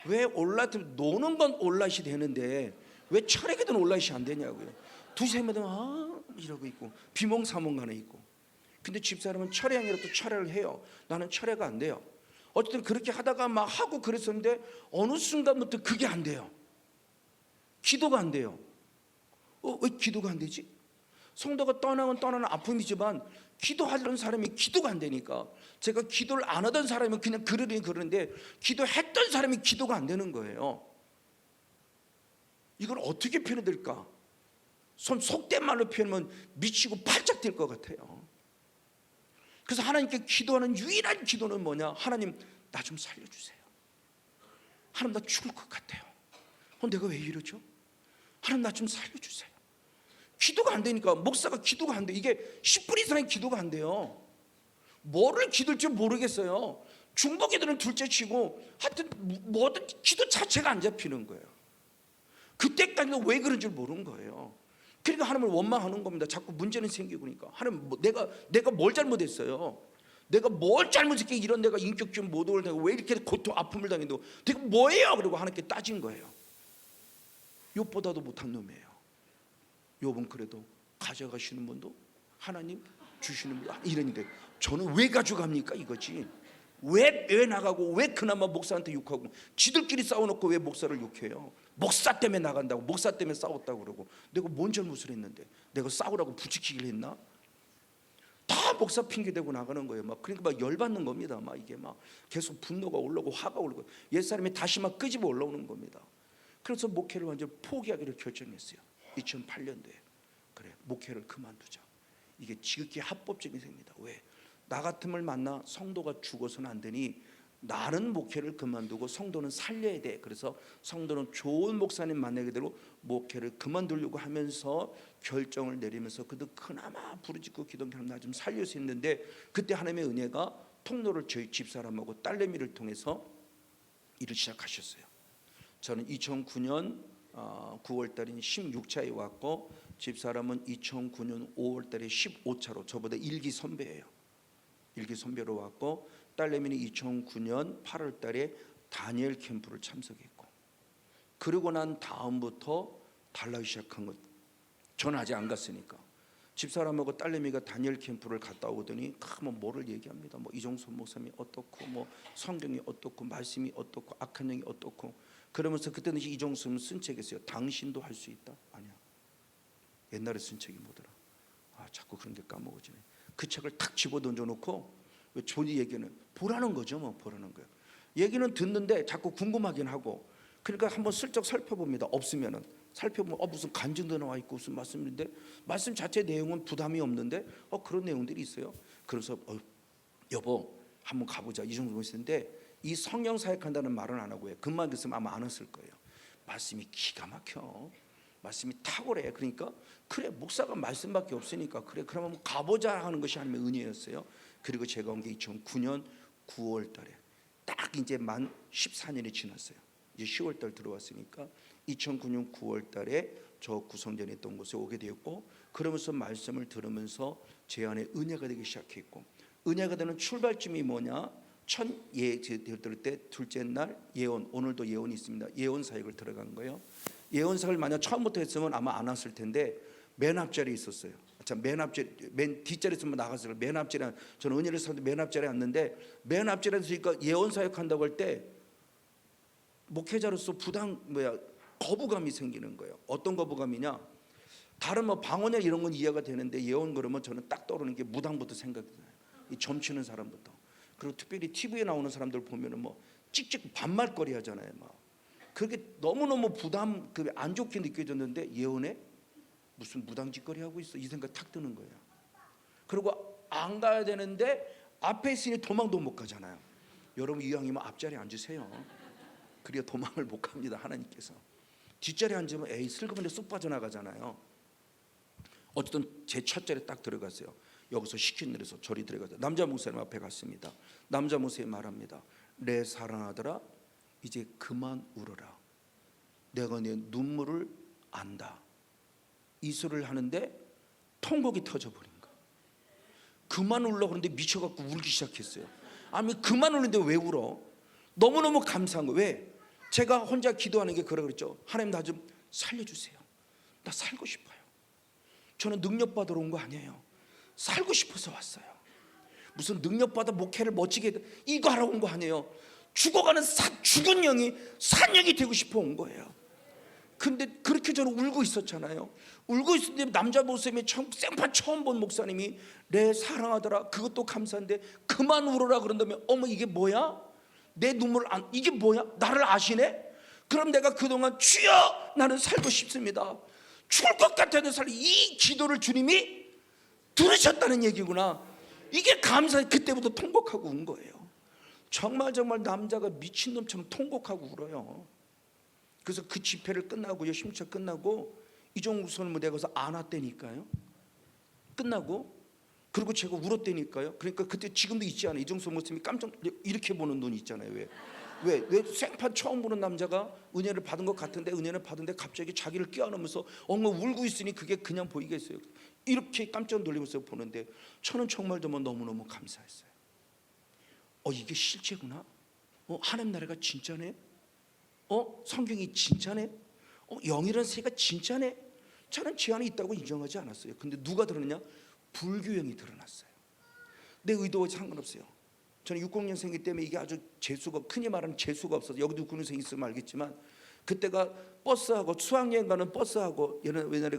왜 올라트 노는 건 올라시 되는데 왜 철야기도는 올라시 안 되냐고요. 2시 3시마다 이러고 있고 비몽사몽간에 있고. 근데 집사람은 철야형이라도 철야를 해요. 나는 철야가 안 돼요. 어쨌든 그렇게 하다가 막 하고 그랬었는데 어느 순간부터 그게 안 돼요. 기도가 안 돼요. 왜 기도가 안 되지? 성도가 떠나는 아픔이지만 기도하려는 사람이 기도가 안 되니까, 제가 기도를 안 하던 사람은 그냥 그러는데 기도했던 사람이 기도가 안 되는 거예요. 이걸 어떻게 표현해야 될까? 속된 말로 표현하면 미치고 팔짝 뛸 것 같아요. 그래서 하나님께 기도하는 유일한 기도는 뭐냐? 하나님 나 좀 살려주세요. 하나님 나 죽을 것 같아요. 내가 왜 이러죠? 하나님 나 좀 살려주세요. 기도가 안 되니까, 목사가 기도가 안 돼. 이게 10분 이상의 기도가 안 돼요. 뭐를 기도할지 모르겠어요. 중보기도는 둘째치고 하여튼 뭐든 기도 자체가 안 잡히는 거예요. 그때까지도 왜 그런 줄 모르는 거예요. 그러니까 하나님을 원망하는 겁니다. 자꾸 문제는 생기고. 그러니까 하나님 내가 뭘 잘못했어요? 내가 뭘 잘못했기에 이런 내가 인격적인 모독을 당하고 왜 이렇게 고통 아픔을 당했는데 내가 뭐예요? 그리고 하나님께 따진 거예요. 욥보다도 못한 놈이에요. 욥은 그래도 가져가시는 분도 하나님, 주시는 분도 이러는데 저는 왜 가져갑니까 이거지. 왜 나가고 왜 그나마 목사한테 욕하고, 지들끼리 싸워놓고 왜 목사를 욕해요? 목사 때문에 나간다고, 목사 때문에 싸웠다고 그러고. 내가 뭔 잘못을 했는데? 내가 싸우라고 부추기기를 했나? 다 목사 핑계대고 나가는 거예요. 그러니까 열받는 겁니다. 이게 계속 분노가 올라오고 화가 올라오고 옛사람이 다시 끄집어 올라오는 겁니다. 그래서 목회를 완전 포기하기로 결정했어요. 2008년도에. 그래 목회를 그만두자. 이게 지극히 합법적인 생입니다. 왜? 나 같음을 만나 성도가 죽어서는 안 되니 나는 목회를 그만두고 성도는 살려야 돼. 그래서 성도는 좋은 목사님 만나게 되고 목회를 그만두려고 하면서 결정을 내리면서 그도 그나마 부르짖고 기도하면 나 좀 살릴 수 있는데, 그때 하나님의 은혜가 통로를 저희 집사람하고 딸내미를 통해서 일을 시작하셨어요. 저는 2009년 9월달인 16차에 왔고, 집사람은 2009년 5월달에 15차로 저보다 일기 선배예요. 일기 선배로 왔고, 딸내미는 2009년 8월달에 다니엘 캠프를 참석했고, 그러고 난 다음부터 달라지기 시작한 것. 저는 아직 안 갔으니까 집사람하고 딸내미가 다니엘 캠프를 갔다 오더니 뭐를 얘기합니다. 이종선 목사님이 어떻고 성경이 어떻고 말씀이 어떻고 악한 영이 어떻고 그러면서 그때는 이종수는 쓴 책이 있어요. 당신도 할 수 있다. 아니야. 옛날에 쓴 책이 뭐더라. 자꾸 그런 게 까먹어지네. 그 책을 탁 집어 던져놓고 존이 얘기는 보라는 거죠. 뭐 보라는 거예요. 얘기는 듣는데 자꾸 궁금하긴 하고, 그러니까 한번 슬쩍 살펴봅니다. 없으면은 살펴보면 무슨 간증도 나와 있고 무슨 말씀인데 말씀 자체 내용은 부담이 없는데 그런 내용들이 있어요. 그래서 여보 한번 가보자 이 정도 있었는데, 이 성령 사역한다는 말은 안 하고 해요. 그만 있으면 아마 안 왔을 거예요. 말씀이 기가 막혀. 말씀이 탁월해. 그러니까 그래 목사가 말씀밖에 없으니까 그래 그러면 가보자 하는 것이 하나님의 은혜였어요. 그리고 제가 온 게 2009년 9월 달에 딱 이제 만 14년이 지났어요. 이제 10월 달 들어왔으니까 2009년 9월 달에 저 구성전에 있던 곳에 오게 되었고, 그러면서 말씀을 들으면서 제 안에 은혜가 되기 시작했고, 은혜가 되는 출발점이 뭐냐? 첫 들을 때 둘째 날 예언, 오늘도 예언이 있습니다. 예언 사역을 들어간 거예요. 예언 사역을 만약 처음부터 했으면 아마 안 왔을 텐데 맨 앞자리에 있었어요. 자, 맨 뒷자리에 있으면 나갔어요. 맨 앞자리에 저는 은혜를 사는데 맨 앞자리에 앉는데, 맨 앞자리에 있으니까 예언 사역한다고 할 때 목회자로서 거부감이 생기는 거예요. 어떤 거부감이냐? 다른 방언이나 이런 건 이해가 되는데 예언 그러면 저는 딱 떠오르는 게 무당부터 생각이 나요. 이 점치는 사람부터. 그리고 특별히 TV에 나오는 사람들 보면은 찍찍 반말거리 하잖아요. 그게 너무너무 부담 안 좋게 느껴졌는데, 예언에 무슨 무당짓거리 하고 있어 이 생각 탁 드는 거예요. 그리고 안 가야 되는데 앞에 있으니 도망도 못 가잖아요. 여러분 이왕이면 앞자리에 앉으세요. 그래야 도망을 못 갑니다. 하나님께서 뒷자리에 앉으면 슬그머니 쑥 빠져나가잖아요. 어쨌든 제 첫 자리에 딱 들어갔어요. 여기서 시킨 대로서 저리 들어가서 남자 목사님 앞에 갔습니다. 남자 목사님 말합니다. 내 사랑하더라 이제 그만 울어라. 내가 네 눈물을 안다. 이 소리를 하는데 통곡이 터져버린 거야. 그만 울라 그러는데 미쳐갖고 울기 시작했어요. 아니 그만 울는데 왜 울어? 너무너무 감사한 거예요. 왜? 제가 혼자 기도하는 게 그래 그랬죠. 하나님 나 좀 살려주세요. 나 살고 싶어요. 저는 능력받으러 온 거 아니에요. 살고 싶어서 왔어요. 무슨 능력받아 목회를 멋지게 이거 하러 온 거 아니에요. 죽어가는 죽은 영이 산 영이 되고 싶어 온 거예요. 근데 그렇게 저는 울고 있었잖아요. 울고 있었는데 남자 목사님이 생판 처음 본 목사님이 내 사랑하더라 그것도 감사한데 그만 울어라 그런다면 어머 이게 뭐야? 내 눈물 이게 뭐야? 나를 아시네? 그럼 내가 그동안 주여 나는 살고 싶습니다. 죽을 것 같아도 이 기도를 주님이 들으셨다는 얘기구나. 이게 감사해. 그때부터 통곡하고 운 거예요. 정말 남자가 미친놈처럼 통곡하고 울어요. 그래서 그 집회를 끝나고 심차 끝나고 이종국 선을 내가 가서 안았다니까요. 끝나고 그리고 제가 울었다니까요. 그러니까 그때 지금도 있지 않아요. 이종수 목사님이 깜짝 이렇게 보는 눈이 있잖아요. 왜 생판 처음 보는 남자가 은혜를 받은 것 같은데 은혜를 받은데 갑자기 자기를 끼워넣으면서 엉엉 울고 있으니 그게 그냥 보이겠어요. 이렇게 깜짝 놀리면서 보는데 저는 정말 너무너무 감사했어요. 이게 실제구나. 하나님 나라가 진짜네. 성경이 진짜네. 영이라는 세계가 진짜네. 저는 제 안에 있다고 인정하지 않았어요. 근데 누가 드러났냐? 불교형이 드러났어요. 내 의도와 상관없어요. 저는 60년생이기 때문에 이게 아주 재수가, 흔히 말하는 재수가 없어서, 여기도 60년생 있으면 알겠지만 그때가 버스하고 수학여행 가는 버스하고 옛날에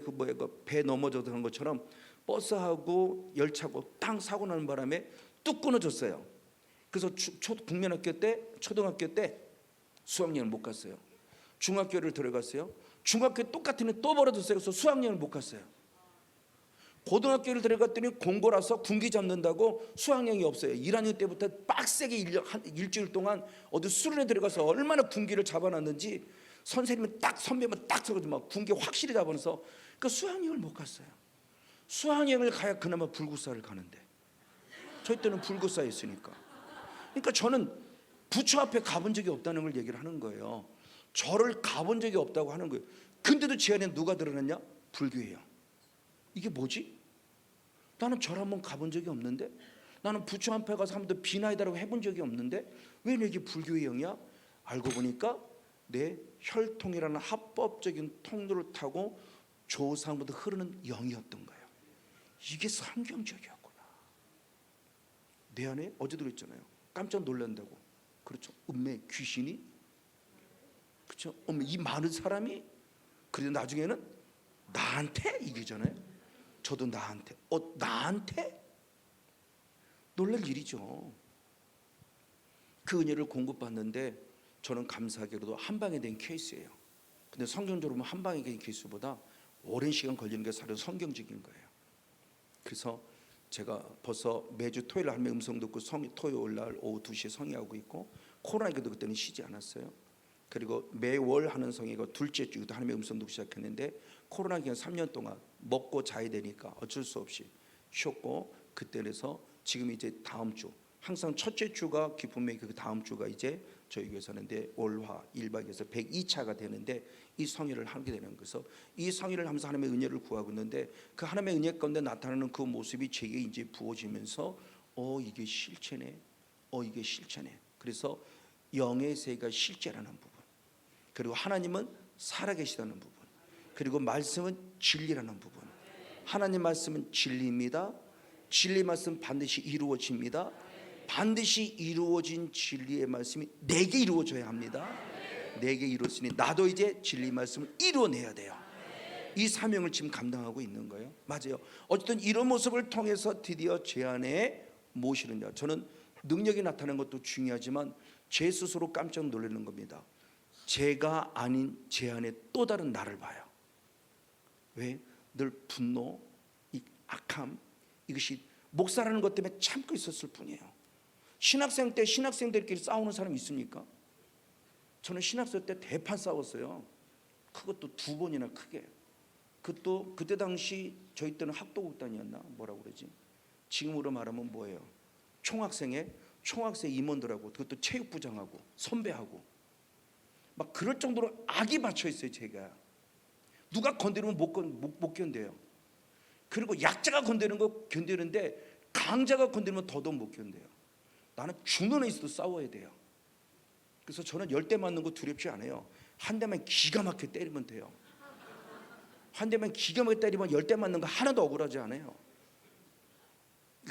배 넘어져서 그런 것처럼 버스하고 열차고 땅 사고 나는 바람에 뚝 끊어졌어요. 그래서 국민학교 때 초등학교 때 수학여행을 못 갔어요. 중학교를 들어갔어요. 중학교 똑같은 일 또 벌어졌어요. 그래서 수학여행을 못 갔어요. 고등학교를 들어갔더니 공고라서 군기 잡는다고 수학여행이 없어요. 1학년 때부터 빡세게 일주일 동안 어디 수련회 들어가서 얼마나 군기를 잡아놨는지 선생님은 딱 선배만 딱 서가지고 막 군기 확실히 잡아서 그 수학여행을 못 갔어요. 수학여행을 가야 그나마 불구사를 가는데 저희 때는 불구사였으니까. 그러니까 저는 부처 앞에 가본 적이 없다는 걸 얘기를 하는 거예요. 절을 가본 적이 없다고 하는 거예요. 근데도 제 안에 누가 드러났냐? 불교예요. 이게 뭐지? 나는 절 한번 가본 적이 없는데, 나는 부처 앞에 가서 한 번도 비나이다라고 해본 적이 없는데 왜 내게 불교의 영이야? 알고 보니까 내 혈통이라는 합법적인 통로를 타고 조상부터 흐르는 영이었던 거예요. 이게 성경적이었구나. 내 안에 어제도 그랬잖아요. 깜짝 놀란다고. 그렇죠. 음매 귀신이 그렇죠? 이 많은 사람이 그래도 나중에는 나한테 이기잖아요. 저도 나한테 나한테 놀랄 일이죠. 그 은혜를 공급받는데 저는 감사하게도 한 방에 된 케이스예요. 근데 성경적으로 보면 한 방에 된 케이스보다 오랜 시간 걸리는 게 사실 성경적인 거예요. 그래서 제가 벌써 매주 토요일 하루에 음성 듣고 토요일 날 오후 2시에 성의하고 있고, 코로나기도 그때는 쉬지 않았어요. 그리고 매월 하는 성의가 둘째 주도 하나님의 음성 듣고 시작했는데, 코로나 기간 3년 동안 먹고 자야 되니까 어쩔 수 없이 쉬었고, 그때에서 지금 이제 다음 주 항상 첫째 주가 기쁨의 그 다음 주가 이제 저희 교회사는데 월화 1박 2일에서 102차가 되는데 이 성의를 하게 되는 거서, 이 성의를 하면서 하나님의 은혜를 구하고 있는데 그 하나님의 은혜 가운데 나타나는 그 모습이 제게 이제 부어지면서 이게 실체네, 이게 실체네. 그래서 영의 세계가 실제라는 부분, 그리고 하나님은 살아계시다는 부분, 그리고 말씀은 진리라는 부분. 하나님 말씀은 진리입니다. 진리 말씀 반드시 이루어집니다. 반드시 이루어진 진리의 말씀이 내게 이루어져야 합니다. 내게 이루었으니 나도 이제 진리 말씀을 이루어내야 돼요. 이 사명을 지금 감당하고 있는 거예요. 맞아요. 어쨌든 이런 모습을 통해서 드디어 제 안에 모시는 자, 저는 능력이 나타나는 것도 중요하지만 제 스스로 깜짝 놀라는 겁니다. 제가 아닌 제 안에 또 다른 나를 봐요. 왜? 늘 분노, 이 악함, 이것이 목사라는 것 때문에 참고 있었을 뿐이에요. 신학생 때 신학생들끼리 싸우는 사람이 있습니까? 저는 신학생 때 대판 싸웠어요. 그것도 2번이나 크게. 그것도 그때 당시 저희 때는 학도극단이었나 뭐라고 그러지? 지금으로 말하면 뭐예요? 총학생 임원들하고, 그것도 체육부장하고 선배하고 막 그럴 정도로 악이 받쳐 있어요. 제가 누가 건드리면 못 견뎌요. 그리고 약자가 건드리는 거 견디는데 강자가 건드리면 더더욱 못 견뎌요. 나는 중원에 있어도 싸워야 돼요. 그래서 저는 10대 맞는 거 두렵지 않아요. 한 대만 기가 막히게 때리면 돼요. 한 대만 기가 막히게 때리면 10대 맞는 거 하나도 억울하지 않아요.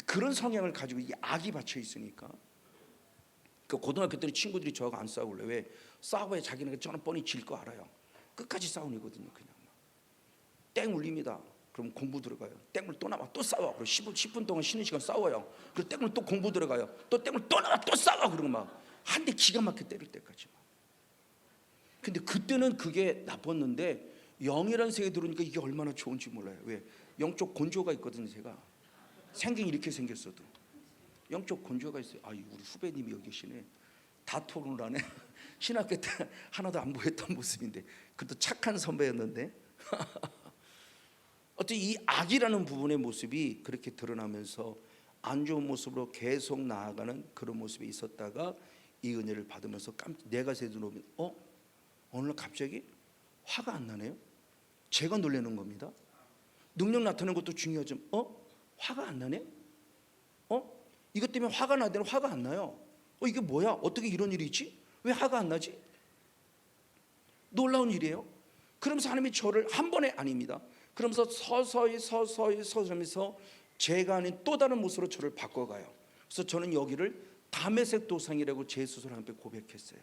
그런 성향을 가지고 이 악이 받쳐 있으니까. 그 고등학교 때는 친구들이 저하고 안 싸울래. 왜? 싸워야 자기는 저는 뻔히 질 거 알아요. 끝까지 싸우거든요. 그냥 땡 울립니다. 그럼 공부 들어가요. 땡물 또 나와 또 싸워. 그리고 10분 동안 쉬는 시간 싸워요. 그리고 땡물 또 공부 들어가요. 또 땡물 또 나와 또 싸워. 그러고 막 한 대 기가 막히게 때릴 때까지 막. 근데 그때는 그게 나빴는데 영이라는 세계에 들어오니까 이게 얼마나 좋은지 몰라요. 왜? 영적 곤조가 있거든요. 제가 생긴 이렇게 생겼어도 영적 곤조가 있어요. 우리 후배님이 여기 계시네. 다 토론을 하네. 신학교 때 하나도 안 보였던 모습인데, 그것도 착한 선배였는데. 어떤 이 악이라는 부분의 모습이 그렇게 드러나면서 안 좋은 모습으로 계속 나아가는 그런 모습이 있었다가 이 은혜를 받으면서 내가 세두놓으면 어느 날 갑자기 화가 안 나네요. 제가 놀라는 겁니다. 능력 나타나는 것도 중요하지만 화가 안 나네? 이것 때문에 화가 나야 되는 화가 안 나요. 이게 뭐야? 어떻게 이런 일이 있지? 왜 화가 안 나지? 놀라운 일이에요. 그러면서 하나님이 저를 한 번에 아닙니다. 그러면서 서서히 하면서 제가 아닌 또 다른 모습으로 저를 바꿔가요. 그래서 저는 여기를 다메섹 도상이라고 제 스스로 한테 고백했어요.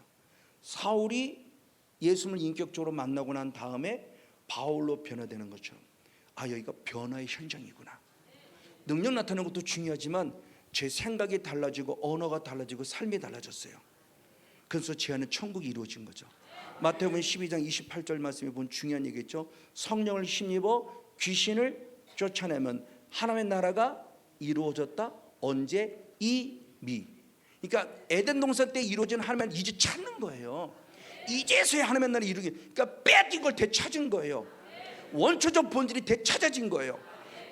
사울이 예수님을 인격적으로 만나고 난 다음에 바울로 변화되는 것처럼 여기가 변화의 현장이구나. 능력 나타나는 것도 중요하지만 제 생각이 달라지고 언어가 달라지고 삶이 달라졌어요. 그래서 제 안에 천국이 이루어진 거죠. 마태복음 12장 28절 말씀에 보면 중요한 얘기겠죠. 성령을 힘입어 귀신을 쫓아내면 하나님의 나라가 이루어졌다. 언제? 이미. 그러니까 에덴 동산 때 이루어진 하나님을 이제 찾는 거예요. 이제서야 하나님의 나라를 이루게. 그러니까 빼앗긴 걸 되찾은 거예요. 원초적 본질이 되찾아진 거예요.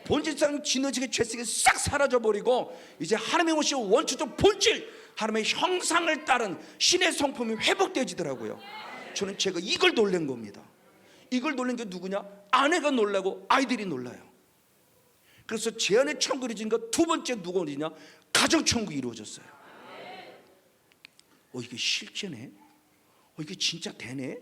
본질상 지너지게 죄성이 싹 사라져버리고 이제 하나님의 오신 원초적 본질, 하나님의 형상을 따른 신의 성품이 회복되어지더라고요. 저는 제가 이걸 놀란 겁니다. 이걸 놀란 게 누구냐? 아내가 놀라고 아이들이 놀라요. 그래서 제 안에 천국이 이루어진 것 두 번째 누가 어디냐? 가정천국이 이루어졌어요. 이게 실제네? 이게 진짜 되네?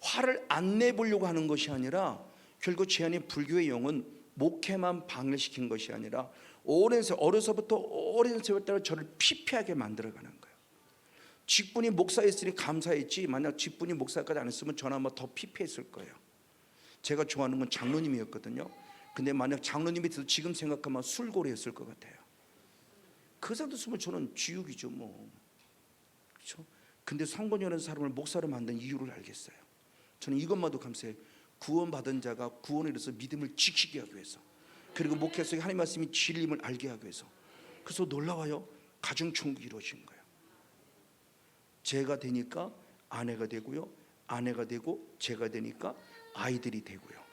화를 안 내보려고 하는 것이 아니라 결국 제 안에 불교의 영은 목회만 방해시킨 것이 아니라 어려서부터 오랜 세월 동안 저를 피폐하게 만들어가는 거예요. 직분이 목사였으니 감사했지, 만약 직분이 목사까지 안 했으면 저는 아마 더 피폐했을 거예요. 제가 좋아하는 건 장로님이었거든요. 근데 만약 장로님이 돼서 지금 생각하면 술고래였을 것 같아요. 그 사람도 쓰면 저는 지옥이죠 뭐. 그렇죠? 근데 성건이라는 사람을 목사로 만든 이유를 알겠어요. 저는 이것만도 감사해요. 구원받은 자가 구원에 대해서 믿음을 지키게 하기 위해서, 그리고 목회 속에 하나님 말씀이 진리임을 알게 하기 위해서. 그래서 놀라워요. 가정총국이 이루어진 거예요. 제가 되니까 아내가 되고요, 아내가 되고 제가 되니까 아이들이 되고요.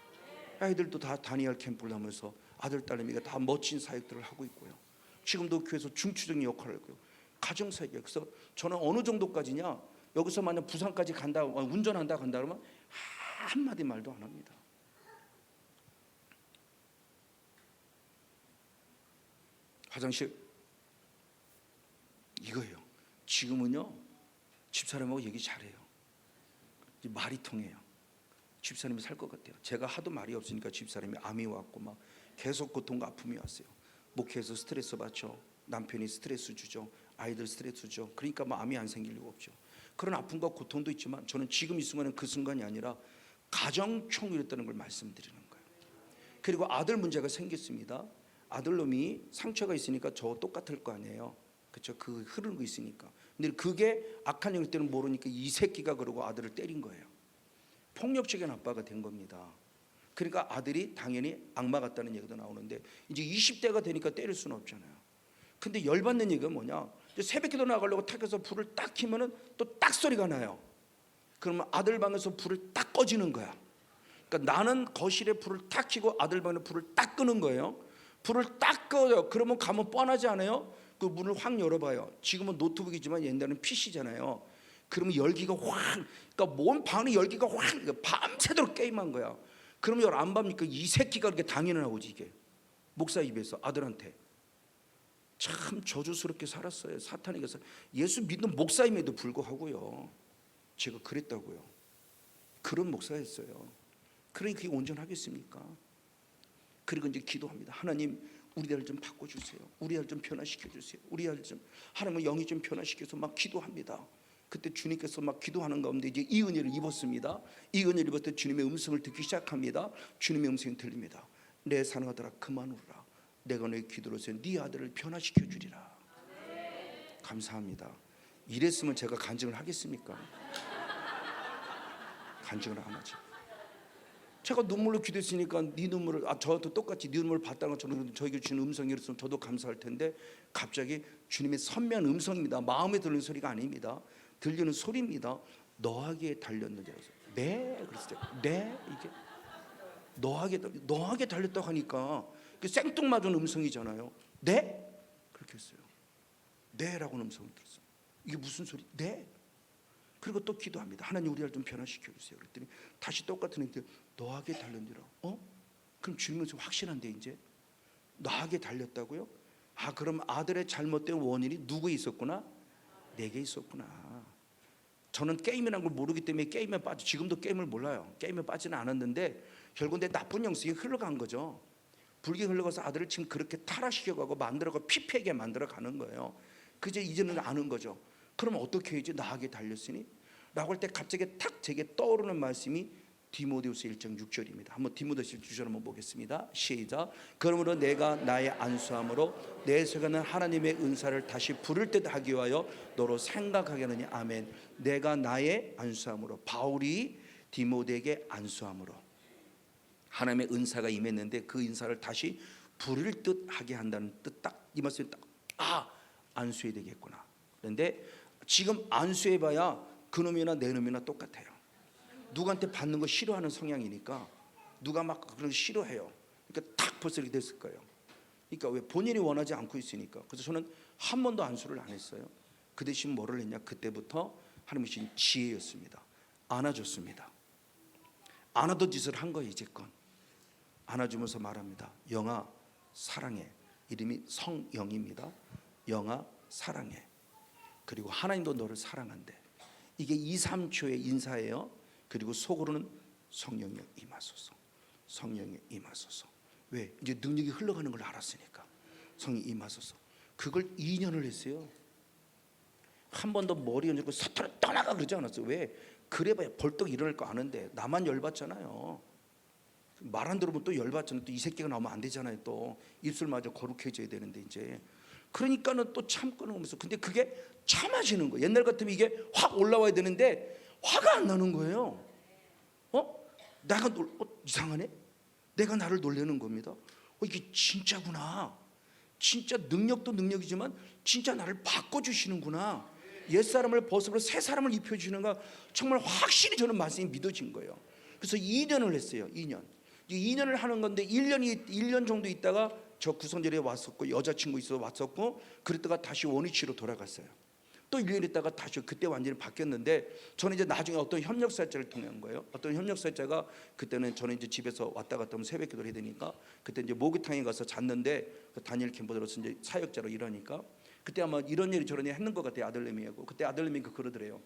아이들도 다 다니엘 캠프를 하면서 아들 딸내미가 다 멋진 사역들을 하고 있고요. 지금도 교회에서 중추적인 역할을 하고요. 가정사역이에요. 그래서 저는 어느 정도까지냐, 여기서 만약 부산까지 간다, 운전한다 간다 그러면 한마디 말도 안 합니다. 화장실 이거예요. 지금은요 집사람하고 얘기 잘해요. 말이 통해요. 집사람이 살 것 같아요. 제가 하도 말이 없으니까 집사람이 암이 왔고 막 계속 고통과 아픔이 왔어요. 목회에서 스트레스 받죠. 남편이 스트레스 주죠. 아이들 스트레스 주죠. 그러니까 뭐 암이 안 생길 리가 없죠. 그런 아픔과 고통도 있지만 저는 지금 이 순간은 그 순간이 아니라 가정총이었다는 걸 말씀드리는 거예요. 그리고 아들 문제가 생겼습니다. 아들놈이 상처가 있으니까 저 똑같을 거 아니에요. 그렇죠? 그 흐르는 거 있으니까. 근데 그게 악한 영일 때는 모르니까 이 새끼가 그러고 아들을 때린 거예요. 폭력적인 아빠가 된 겁니다. 그러니까 아들이 당연히 악마 같다는 얘기도 나오는데, 이제 20대가 되니까 때릴 수는 없잖아요. 근데 열받는 얘기가 뭐냐, 새벽기도 나가려고 탁해서 불을 딱 켜면은 또 딱 소리가 나요. 그러면 아들 방에서 불을 딱 꺼지는 거야. 그러니까 나는 거실에 불을 딱 켜고 아들 방에 불을 딱 끄는 거예요. 불을 딱 꺼요. 그러면 가면 뻔하지 않아요? 그 문을 확 열어봐요. 지금은 노트북이지만 옛날에는 PC잖아요. 그러면 열기가 확, 그러니까 온 방에 열기가 확, 밤새도록 게임한 거야. 그러면 열 안 받니까 이 새끼가 그렇게 당연히 나오지. 이게 목사 입에서 아들한테. 참 저주스럽게 살았어요. 사탄에게서. 예수 믿는 목사임에도 불구하고요, 제가 그랬다고요. 그런 목사였어요. 그러니 그게 온전하겠습니까? 그리고 이제 기도합니다. 하나님, 우리 아들 좀 바꿔주세요. 우리 아들 좀 변화시켜주세요. 우리 아들 좀, 하나님은 영이 좀 변화시켜서 막 기도합니다. 그때 주님께서 막 기도하는 가운데 이제 이 은혜를 입었습니다. 이 은혜를 입을 때 주님의 음성을 듣기 시작합니다. 주님의 음성이 들립니다. 내 사랑하는 아들아 그만 울어라. 내가 너의 기도로서 네 아들을 변화시켜 주리라. 감사합니다. 이랬으면 제가 간증을 하겠습니까? 간증을 안 하죠. 제가 눈물로 기도했으니까 네 눈물을, 저도 똑같이 네 눈물을 봤다는 것처럼 저에게 주는 음성이었으면 저도 감사할 텐데, 갑자기 주님의 선명한 음성입니다. 마음에 들리는 소리가 아닙니다. 들리는 소리입니다. 너에게 달렸느냐. 네, 그랬어요. 네, 이게 너에게 달렸다고 하니까 생뚱맞은 음성이잖아요. 네, 그렇게 했어요. 네라고는 음성을 들었어요. 이게 무슨 소리? 네. 그리고 또 기도합니다. 하나님, 우리 아들 좀 변화시켜 주세요. 그랬더니 다시 똑같은 얘기. 너에게 달렸느라. 그럼 주님은 확실한데, 이제 너에게 달렸다고요? 그럼 아들의 잘못된 원인이 누구에 있었구나? 내게 있었구나. 저는 게임이라는 걸 모르기 때문에 게임에 빠져, 지금도 게임을 몰라요. 게임에 빠지는 않았는데 결국 내 나쁜 영성이 흘러간 거죠. 불기 흘러가서 아들을 지금 그렇게 타락시켜가고 만들어가고 피폐하게 만들어가는 거예요. 그제 이제는 아는 거죠. 그럼 어떻게 해야지? 나에게 달렸으니? 라고 할 때 갑자기 탁 제게 떠오르는 말씀이 디모데후서 1장 6절입니다. 한번 디모데후서 6절 한번 보겠습니다. 시작. 그러므로 내가 나의 안수함으로 내 속에는 하나님의 은사를 다시 부를 듯 하기 위하여 너로 생각하게 하느니. 아멘. 내가 나의 안수함으로, 바울이 디모데에게 안수함으로 하나님의 은사가 임했는데 그 은사를 다시 부를 듯 하게 한다는 뜻, 딱 이 말씀이 딱 안수해야 되겠구나. 그런데 지금 안수해봐야 그놈이나 내 놈이나 똑같아요. 누구한테 받는 거 싫어하는 성향이니까 누가 막 그런 거 싫어해요. 그러니까 딱 벌써 이렇게 됐을 거예요. 그러니까 왜? 본인이 원하지 않고 있으니까. 그래서 저는 한 번도 안수를 안 했어요. 그 대신 뭐를 했냐? 그때부터 하나님이 주신 지혜였습니다. 안아줬습니다. 안아도 짓을 한 거예요. 이제껏 안아주면서 말합니다. 영아 사랑해. 이름이 성영입니다. 영아 사랑해. 그리고 하나님도 너를 사랑한대. 이게 2, 3초의 인사예요. 그리고 속으로는 성령이 임하소서. 성령이 임하소서. 왜? 이제 능력이 흘러가는 걸 알았으니까. 성령이 임하소서. 그걸 2년을 했어요. 한 번도 머리 얹고 사탄을 떠나가 그러지 않았어요. 왜? 그래봐야 벌떡 일어날 거 아는데 나만 열받잖아요. 말 안 들으면 또 열받잖아요. 또 이 새끼가 나오면 안 되잖아요. 또 입술마저 거룩해져야 되는데 이제 그러니까는 또 참고는 하면서 근데 그게 참아지는 거예요. 옛날 같으면 이게 확 올라와야 되는데 화가 안 나는 거예요. 내가 이상하네. 내가 나를 놀래는 겁니다. 이게 진짜구나. 진짜 능력도 능력이지만 진짜 나를 바꿔주시는구나. 옛사람을 벗어버려 새 사람을 입혀주시는가. 정말 확실히 저는 말씀이 믿어진 거예요. 그래서 2년을 했어요. 2년을 하는 건데 1년 정도 있다가 저 구성절에 왔었고 여자친구 있어서 왔었고 그랬다가 다시 원위치로 돌아갔어요. 또 1년 있다가 다시 그때 완전히 바뀌었는데 저는 이제 나중에 어떤 협력사역자를 통한 거예요. 어떤 협력사역자가 그때는 저는 이제 집에서 왔다 갔다 하면 새벽 기도를 해야 되니까 그때 이제 목욕탕에 가서 잤는데 그 다니엘 캠퍼들로서 이제 사역자로 일하니까 그때 아마 이런 일이 저런 일 했는 것 같아요. 아들내미하고 그때 아들내미 그러더래요.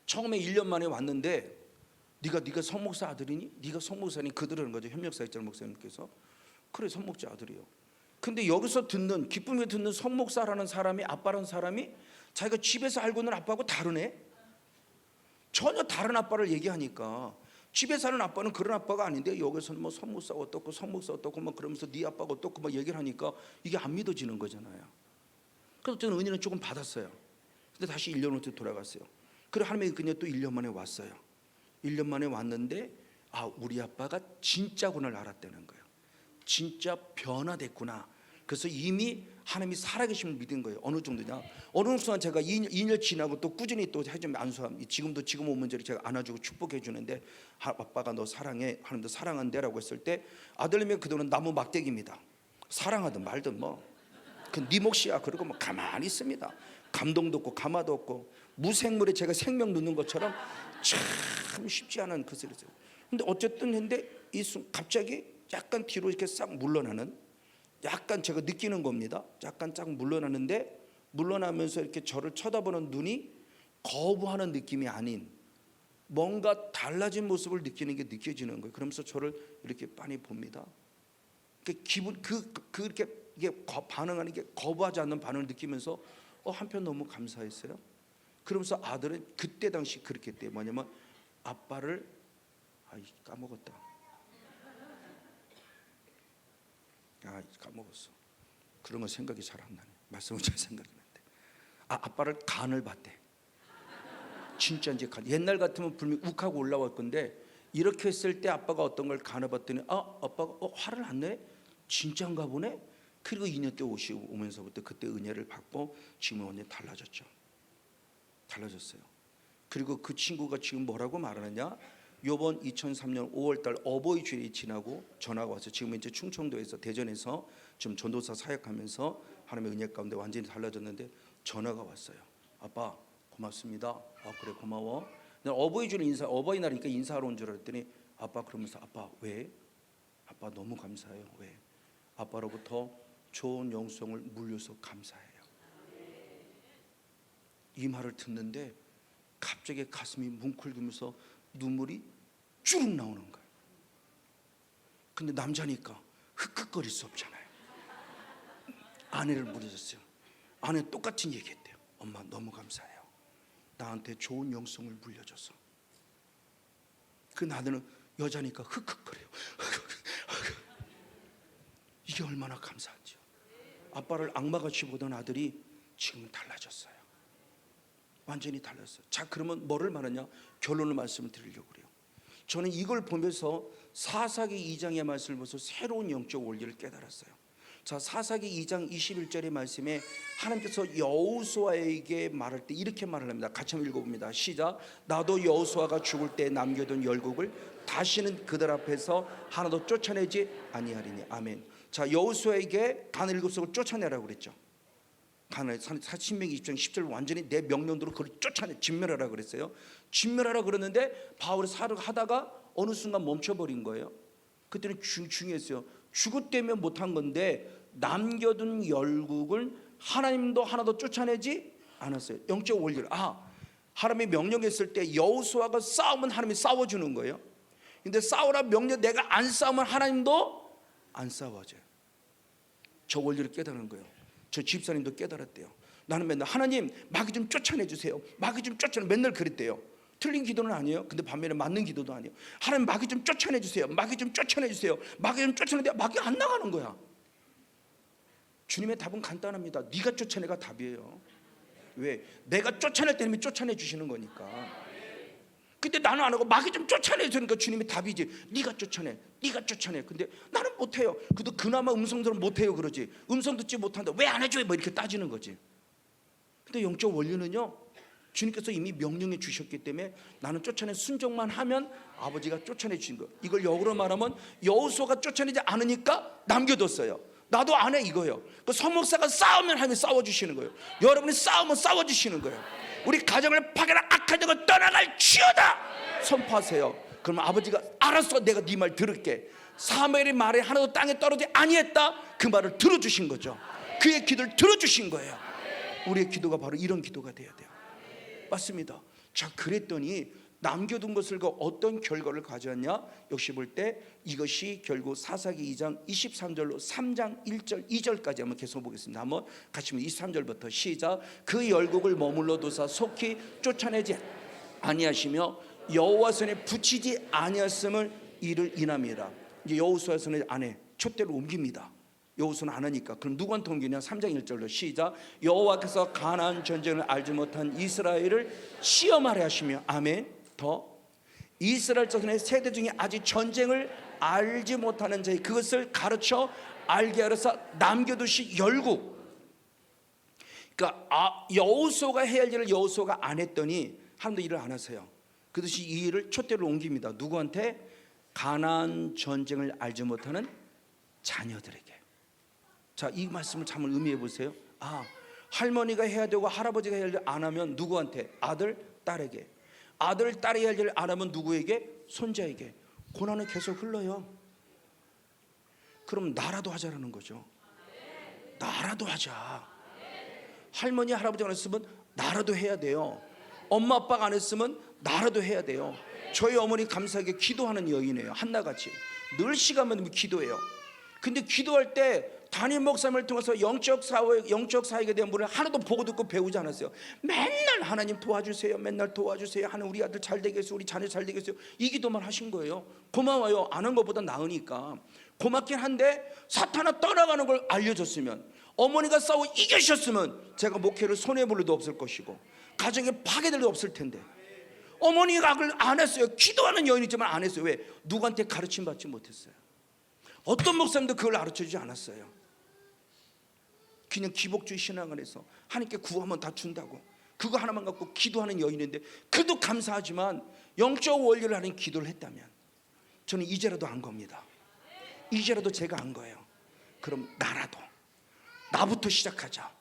처음에 1년 만에 왔는데 네가 성목사 아들이니? 네가 성목사니? 그들은 거죠. 협력사역자 목사님께서 그래 성목자 아들이요. 근데 여기서 듣는 기쁨에 듣는 성목사라는 사람이 아빠라는 사람이 자기가 집에서 알고 있는 아빠하고 다르네. 전혀 다른 아빠를 얘기하니까 집에 사는 아빠는 그런 아빠가 아닌데 여기서는 뭐 성목사 어떻고 성목사 어떻고 막 그러면서 네 아빠가 어떻고 막 얘기를 하니까 이게 안 믿어지는 거잖아요. 그래서 저는 은혜는 조금 받았어요. 근데 다시 1년 후에 돌아갔어요. 그래 하나님이 그냥 또 1년 만에 왔어요. 1년 만에 왔는데 우리 아빠가 진짜구나를 알았다는 거예요. 진짜 변화됐구나. 그래서 이미 하나님이 살아계심을 믿은 거예요. 어느 정도냐? 어느 순간 제가 2년 지나고 또 꾸준히 또 해주면 안수함. 지금 오면 저리 제가 안아주고 축복해 주는데 아빠가 너 사랑해. 하나님도 사랑한대라고 했을 때 아들님이 그동안 나무 막대기입니다. 사랑하든 말든 뭐 그 네 몫이야. 그러고 뭐 가만히 있습니다. 감동도 없고 감화도 없고 무생물에 제가 생명 넣는 것처럼 참 쉽지 않은 그 소리죠. 근데 어쨌든 했는데 갑자기 약간 뒤로 이렇게 싹 물러나는 약간 제가 느끼는 겁니다. 약간 쫙 물러나는데 물러나면서 이렇게 저를 쳐다보는 눈이 거부하는 느낌이 아닌 뭔가 달라진 모습을 느끼는 게 느껴지는 거예요. 그러면서 저를 이렇게 빤히 봅니다. 기분 그렇게 이게 반응하는 게 거부하지 않는 반응을 느끼면서 한편 너무 감사했어요. 그러면서 아들은 그때 당시 그렇게 했대요. 뭐냐면 아빠를 까먹었다. 까먹었어. 그런 거 생각이 잘 안 나네. 말씀을 잘 생각이 나는데 아빠를 간을 봤대. 진짜 이제 옛날 같으면 분명히 욱하고 올라올 건데 이렇게 했을 때 아빠가 어떤 걸 간을 봤더니 아빠가 화를 안 내? 진짜인가 보네. 그리고 2년 때 오면서부터 그때 은혜를 받고 지금은 완전히 달라졌죠. 달라졌어요. 그리고 그 친구가 지금 뭐라고 말하느냐? 요번 2003년 5월달 어버이 주일이 지나고 전화가 와서 지금 이제 충청도에서 대전에서 지금 전도사 사역하면서 하나님의 은혜 가운데 완전히 달라졌는데 전화가 왔어요. 아빠 고맙습니다. 그래 고마워. 어버이 주일 어버이날이니까 인사하러 온 줄 알았더니 아빠 그러면서 아빠 왜? 아빠 너무 감사해요. 왜? 아빠로부터 좋은 영성을 물려서 감사해요. 이 말을 듣는데 갑자기 가슴이 뭉클거리면서 눈물이 쭉 나오는 거예요. 근데 남자니까 흑흑거릴 수 없잖아요. 아내를 물어줬어요. 아내 똑같은 얘기했대요. 엄마 너무 감사해요. 나한테 좋은 영성을 물려줘서. 그 아내는 여자니까 흑흑거려요. 이게 얼마나 감사한지요. 아빠를 악마같이 보던 아들이 지금은 달라졌어요. 완전히 달랐어요. 자, 그러면 뭐를 말하냐? 결론을 말씀을 드리려고 그래요. 저는 이걸 보면서 사사기 2장의 말씀을 보면서 새로운 영적 원리를 깨달았어요. 자, 사사기 2장 21절의 말씀에 하나님께서 여호수아에게 말할 때 이렇게 말을 합니다. 같이 한번 읽어봅니다. 시작. 나도 여호수아가 죽을 때 남겨둔 열국을 다시는 그들 앞에서 하나도 쫓아내지 아니하리니. 아멘. 자, 여호수아에게 단 7석을 쫓아내라고 그랬죠. 신명기 20장 10절 완전히 내 명령대로 그걸 쫓아내 진멸하라 그랬어요. 진멸하라 그랬는데 바울이 하다가 어느 순간 멈춰버린 거예요. 그때는 중요했어요. 죽었다면 못한 건데 남겨둔 열국을 하나님도 하나도 쫓아내지 않았어요. 영적 원리를 하나님이 명령했을 때 여호수아가 싸우면 하나님이 싸워주는 거예요. 근데 싸우라 명령 내가 안 싸우면 하나님도 안 싸워줘요. 저 원리를 깨달은 거예요. 저 집사님도 깨달았대요. 나는 맨날 하나님 마귀 좀 쫓아내주세요, 마귀 좀 쫓아내, 맨날 그랬대요. 틀린 기도는 아니에요. 근데 반면에 맞는 기도도 아니에요. 하나님 마귀 좀 쫓아내주세요, 마귀 좀 쫓아내주세요, 마귀 좀 쫓아내는데 마귀 안 나가는 거야. 주님의 답은 간단합니다. 네가 쫓아내가 답이에요. 왜? 내가 쫓아낼 때 이미 쫓아내 주시는 거니까. 근데 나는 안 하고 마귀 좀 쫓아내 주니까 주님의 답이지. 네가 쫓아내, 네가 쫓아내. 근데 나는 못해요. 그래도 그나마 음성 들으면 못해요 그러지. 음성 듣지 못한다 왜 안 해줘요? 뭐 이렇게 따지는 거지. 근데 영적 원리는요, 주님께서 이미 명령해 주셨기 때문에 나는 쫓아내 순종만 하면 아버지가 쫓아내 주신 거예요. 이걸 역으로 말하면 여호수아가 쫓아내지 않으니까 남겨뒀어요. 나도 안 해 이거예요. 그 서목사가 싸우면 하면 싸워주시는 거예요. 여러분이 싸우면 싸워주시는 거예요. 우리 가정을 파괴한 악한 영을 떠나갈 지어다 선포하세요. 그러면 아버지가 알았어, 내가 네 말 들을게. 사무엘의 말에 하나도 땅에 떨어지지 아니했다, 그 말을 들어주신 거죠. 그의 기도를 들어주신 거예요. 우리의 기도가 바로 이런 기도가 돼야 돼요. 맞습니다. 자, 그랬더니 남겨둔 것을 그 어떤 결과를 가져왔냐? 역시 볼 때 이것이 결국 사사기 2장 23절로 3장 1절 2절까지 한번 계속 보겠습니다. 한번 같이 23절부터 시작. 그 열국을 머물러 두사 속히 쫓아내지 아니하시며 여호와 손에 붙이지 아니하였음을 이를 인함이라. 이제 여호수아 손에 안에 촛대를 옮깁니다. 여호수아는 안 하니까. 그럼 누구한테 옮기냐? 3장 1절로 시작. 여호와께서 가나안 전쟁을 알지 못한 이스라엘을 시험하려 하시며, 아멘. 더 이스라엘 자손의 세대 중에 아직 전쟁을 알지 못하는 자의 그것을 가르쳐 알게 하려서 남겨두시 열국. 그러니까 여호수아가 해야 할 일을 여호수아가 안 했더니 하나님도 일을 안 하세요. 그것이 이 일을 촛대로 옮깁니다. 누구한테? 가나안 전쟁을 알지 못하는 자녀들에게. 자, 이 말씀을 참 의미해 보세요. 할머니가 해야 되고 할아버지가 해야 할 일 안 하면 누구한테? 아들, 딸에게. 아들, 딸이 할 일을 안 하면 누구에게? 손자에게. 고난은 계속 흘러요. 그럼 나라도 하자라는 거죠. 나라도 하자. 할머니, 할아버지가 안 했으면 나라도 해야 돼요. 엄마, 아빠가 안 했으면 나라도 해야 돼요. 저희 어머니 감사하게 기도하는 여인이에요. 한나같이 늘 시간만 되면 기도해요. 근데 기도할 때 담임 목사님을 통해서 영적 사역에 대한 분을 하나도 보고 듣고 배우지 않았어요. 맨날 하나님 도와주세요, 맨날 도와주세요, 하는 우리 아들 잘 되겠어요, 우리 자녀 잘 되겠어요, 이 기도만 하신 거예요. 고마워요. 안 한 것보다 나으니까 고맙긴 한데, 사탄아 떠나가는 걸 알려줬으면, 어머니가 싸워 이기셨으면 제가 목회를 손해볼 일도 없을 것이고 가정에 파괴될 일도 없을 텐데, 어머니가 그걸 안 했어요. 기도하는 여인이지만 안 했어요. 왜? 누구한테 가르침 받지 못했어요. 어떤 목사님도 그걸 가르쳐주지 않았어요. 그냥 기복주의 신앙을 해서 하나님께 구하면 다 준다고 그거 하나만 갖고 기도하는 여인인데, 그도 감사하지만 영적 원리를 하는 기도를 했다면 저는 이제라도 안 겁니다. 이제라도 제가 안 거예요. 그럼 나부터 시작하자.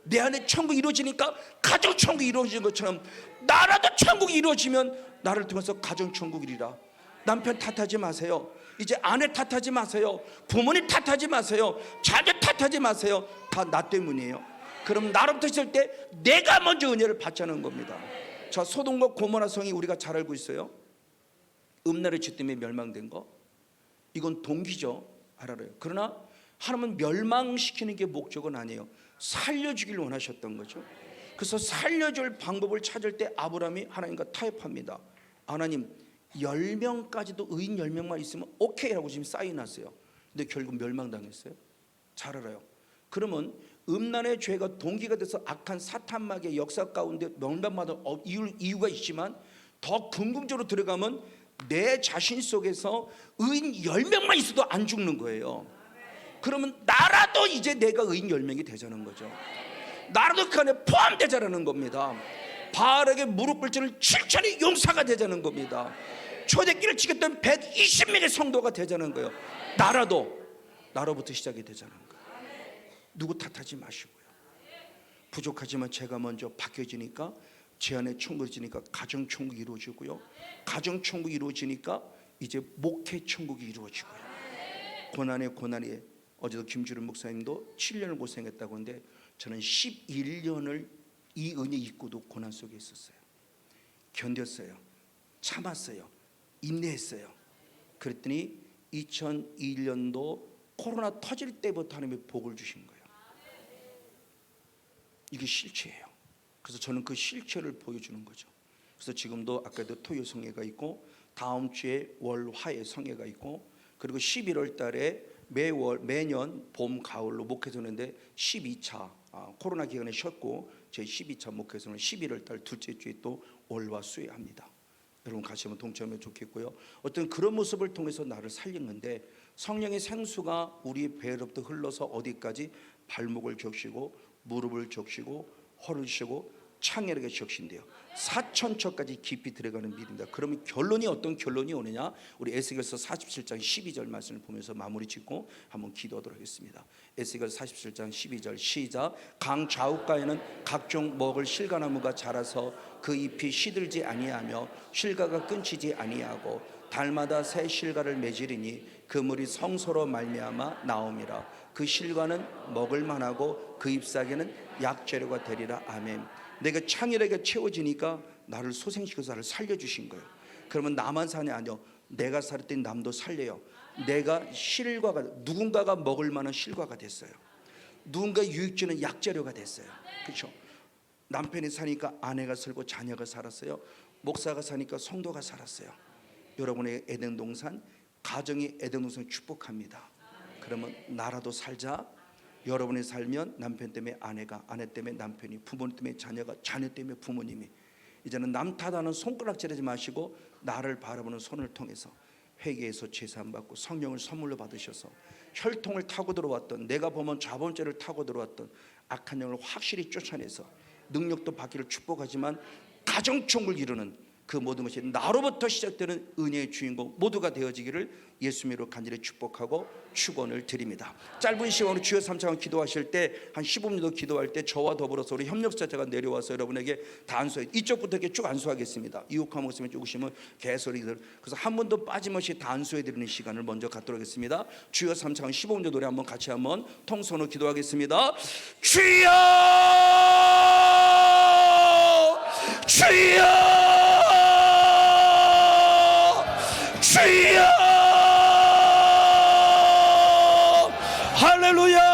내 안에 천국이 이루어지니까 가정 천국이 이루어지는 것처럼 나라도 천국이 이루어지면 나를 통해서 가정 천국이리라. 남편 탓하지 마세요. 이제 아내 탓하지 마세요. 부모님 탓하지 마세요. 자녀 탓하지 마세요. 다 나 때문이에요. 그럼 나로부터 있을 때 내가 먼저 은혜를 받자는 겁니다. 자, 소돔과 고모라 성이 우리가 잘 알고 있어요. 음란의 죄 때문에 멸망된 거, 이건 동기죠. 알아요. 그러나 하나님은 멸망시키는 게 목적은 아니에요. 살려주길 원하셨던 거죠. 그래서 살려줄 방법을 찾을 때 아브라함이 하나님과 타협합니다. 하나님, 10명까지도 의인 10명만 있으면 오케이라고 지금 사인했어요. 근데 결국 멸망당했어요. 잘 알아요. 그러면 음란의 죄가 동기가 돼서 악한 사탄막의 역사 가운데 멸망받은 이유가 있지만, 더 궁극적으로 들어가면 내 자신 속에서 의인 10명만 있어도 안 죽는 거예요. 그러면 나라도 이제 내가 의인 10명이 되자는 거죠. 나라도 그 안에 포함되자는 겁니다. 바알에게 무릎 꿇지는 7천이 용사가 되자는 겁니다. 초대기를 지켰던 120명의 성도가 되자는 거예요. 나로부터 시작이 되자는 거예요. 누구 탓하지 마시고요. 부족하지만 제가 먼저 바뀌어지니까 제 안에 천국이 지니까 가정 천국이 이루어지고요. 가정 천국이 이루어지니까 이제 목회 천국이 이루어지고요. 고난에 어제도 김주름 목사님도 7년을 고생했다고 하는데, 저는 11년을 이 은혜 입고도 고난 속에 있었어요. 견뎠어요. 참았어요. 인내했어요. 그랬더니 2001년도 코로나 터질 때부터 하나님이 복을 주신 거예요. 이게 실체예요. 그래서 저는 그 실체를 보여주는 거죠. 그래서 지금도 아까도 토요 성회가 있고 다음 주에 월화의 성회가 있고 그리고 11월 달에 매년 봄 가을로 목회서는데 12차 코로나 기간에 쉬었고 제 12차 목회서는 11월 달 둘째 주에 또 월화 수회 합니다. 여러분 같이 한번 동참하면 좋겠고요. 어떤 그런 모습을 통해서 나를 살린 건데 성령의 생수가 우리 배로부터 흘러서 어디까지 발목을 적시고 무릎을 적시고 허를 쉬고 창에게 적신대요. 4,000척까지 깊이 들어가는 믿음이다. 그러면 결론이 어떤 결론이 오느냐? 우리 에스겔서 47장 12절 말씀을 보면서 마무리 짓고 한번 기도하도록 하겠습니다. 에스겔 47장 12절 시작. 강 좌우가에는 각종 먹을 실과나무가 자라서 그 잎이 시들지 아니하며 실과가 끊치지 아니하고 달마다 새 실과를 맺으리니 그 물이 성소로 말미암아 나옴이라. 그 실과는 먹을 만하고 그 잎사귀는 약재료가 되리라. 아멘. 내가 창렬하게 채워지니까 나를 소생시켜서 나를 살려주신 거예요. 그러면 나만 사냐? 아니요. 내가 살았더니 남도 살려요. 내가 실과가 누군가가 먹을 만한 실과가 됐어요. 누군가 유익주는 약재료가 됐어요. 그렇죠? 남편이 사니까 아내가 살고 자녀가 살았어요. 목사가 사니까 성도가 살았어요. 여러분의 에덴 동산 가정이 에덴 동산 축복합니다. 그러면 나라도 살자. 여러분이 살면 남편 때문에 아내가, 아내 때문에 남편이, 부모님 때문에 자녀가, 자녀 때문에 부모님이. 이제는 남 탓하는 손가락질하지 마시고 나를 바라보는 손을 통해서 회개해서 제사함 받고 성령을 선물로 받으셔서 혈통을 타고 들어왔던, 내가 보면 자본죄를 타고 들어왔던 악한 영을 확실히 쫓아내서 능력도 받기를 축복하지만 가정총을 이루는 그 모든 것이 나로부터 시작되는 은혜의 주인공 모두가 되어지기를 예수님으로 간절히 축복하고 축원을 드립니다. 짧은 시간으로 주여 3차원 기도하실 때 한 15분도 기도할 때 저와 더불어서 우리 협력자가 내려와서 여러분에게 다 안수해, 이쪽부터 이렇게 쭉 안수하겠습니다. 이웃하면 목사님 쭉 오시면 개소리들, 그래서 한 번도 빠짐없이 다 안수해 드리는 시간을 먼저 갖도록 하겠습니다. 주여 3차원 15분도 노래 한번 같이 한번 통성으로 기도하겠습니다. 주여 주여 주여 할렐루야.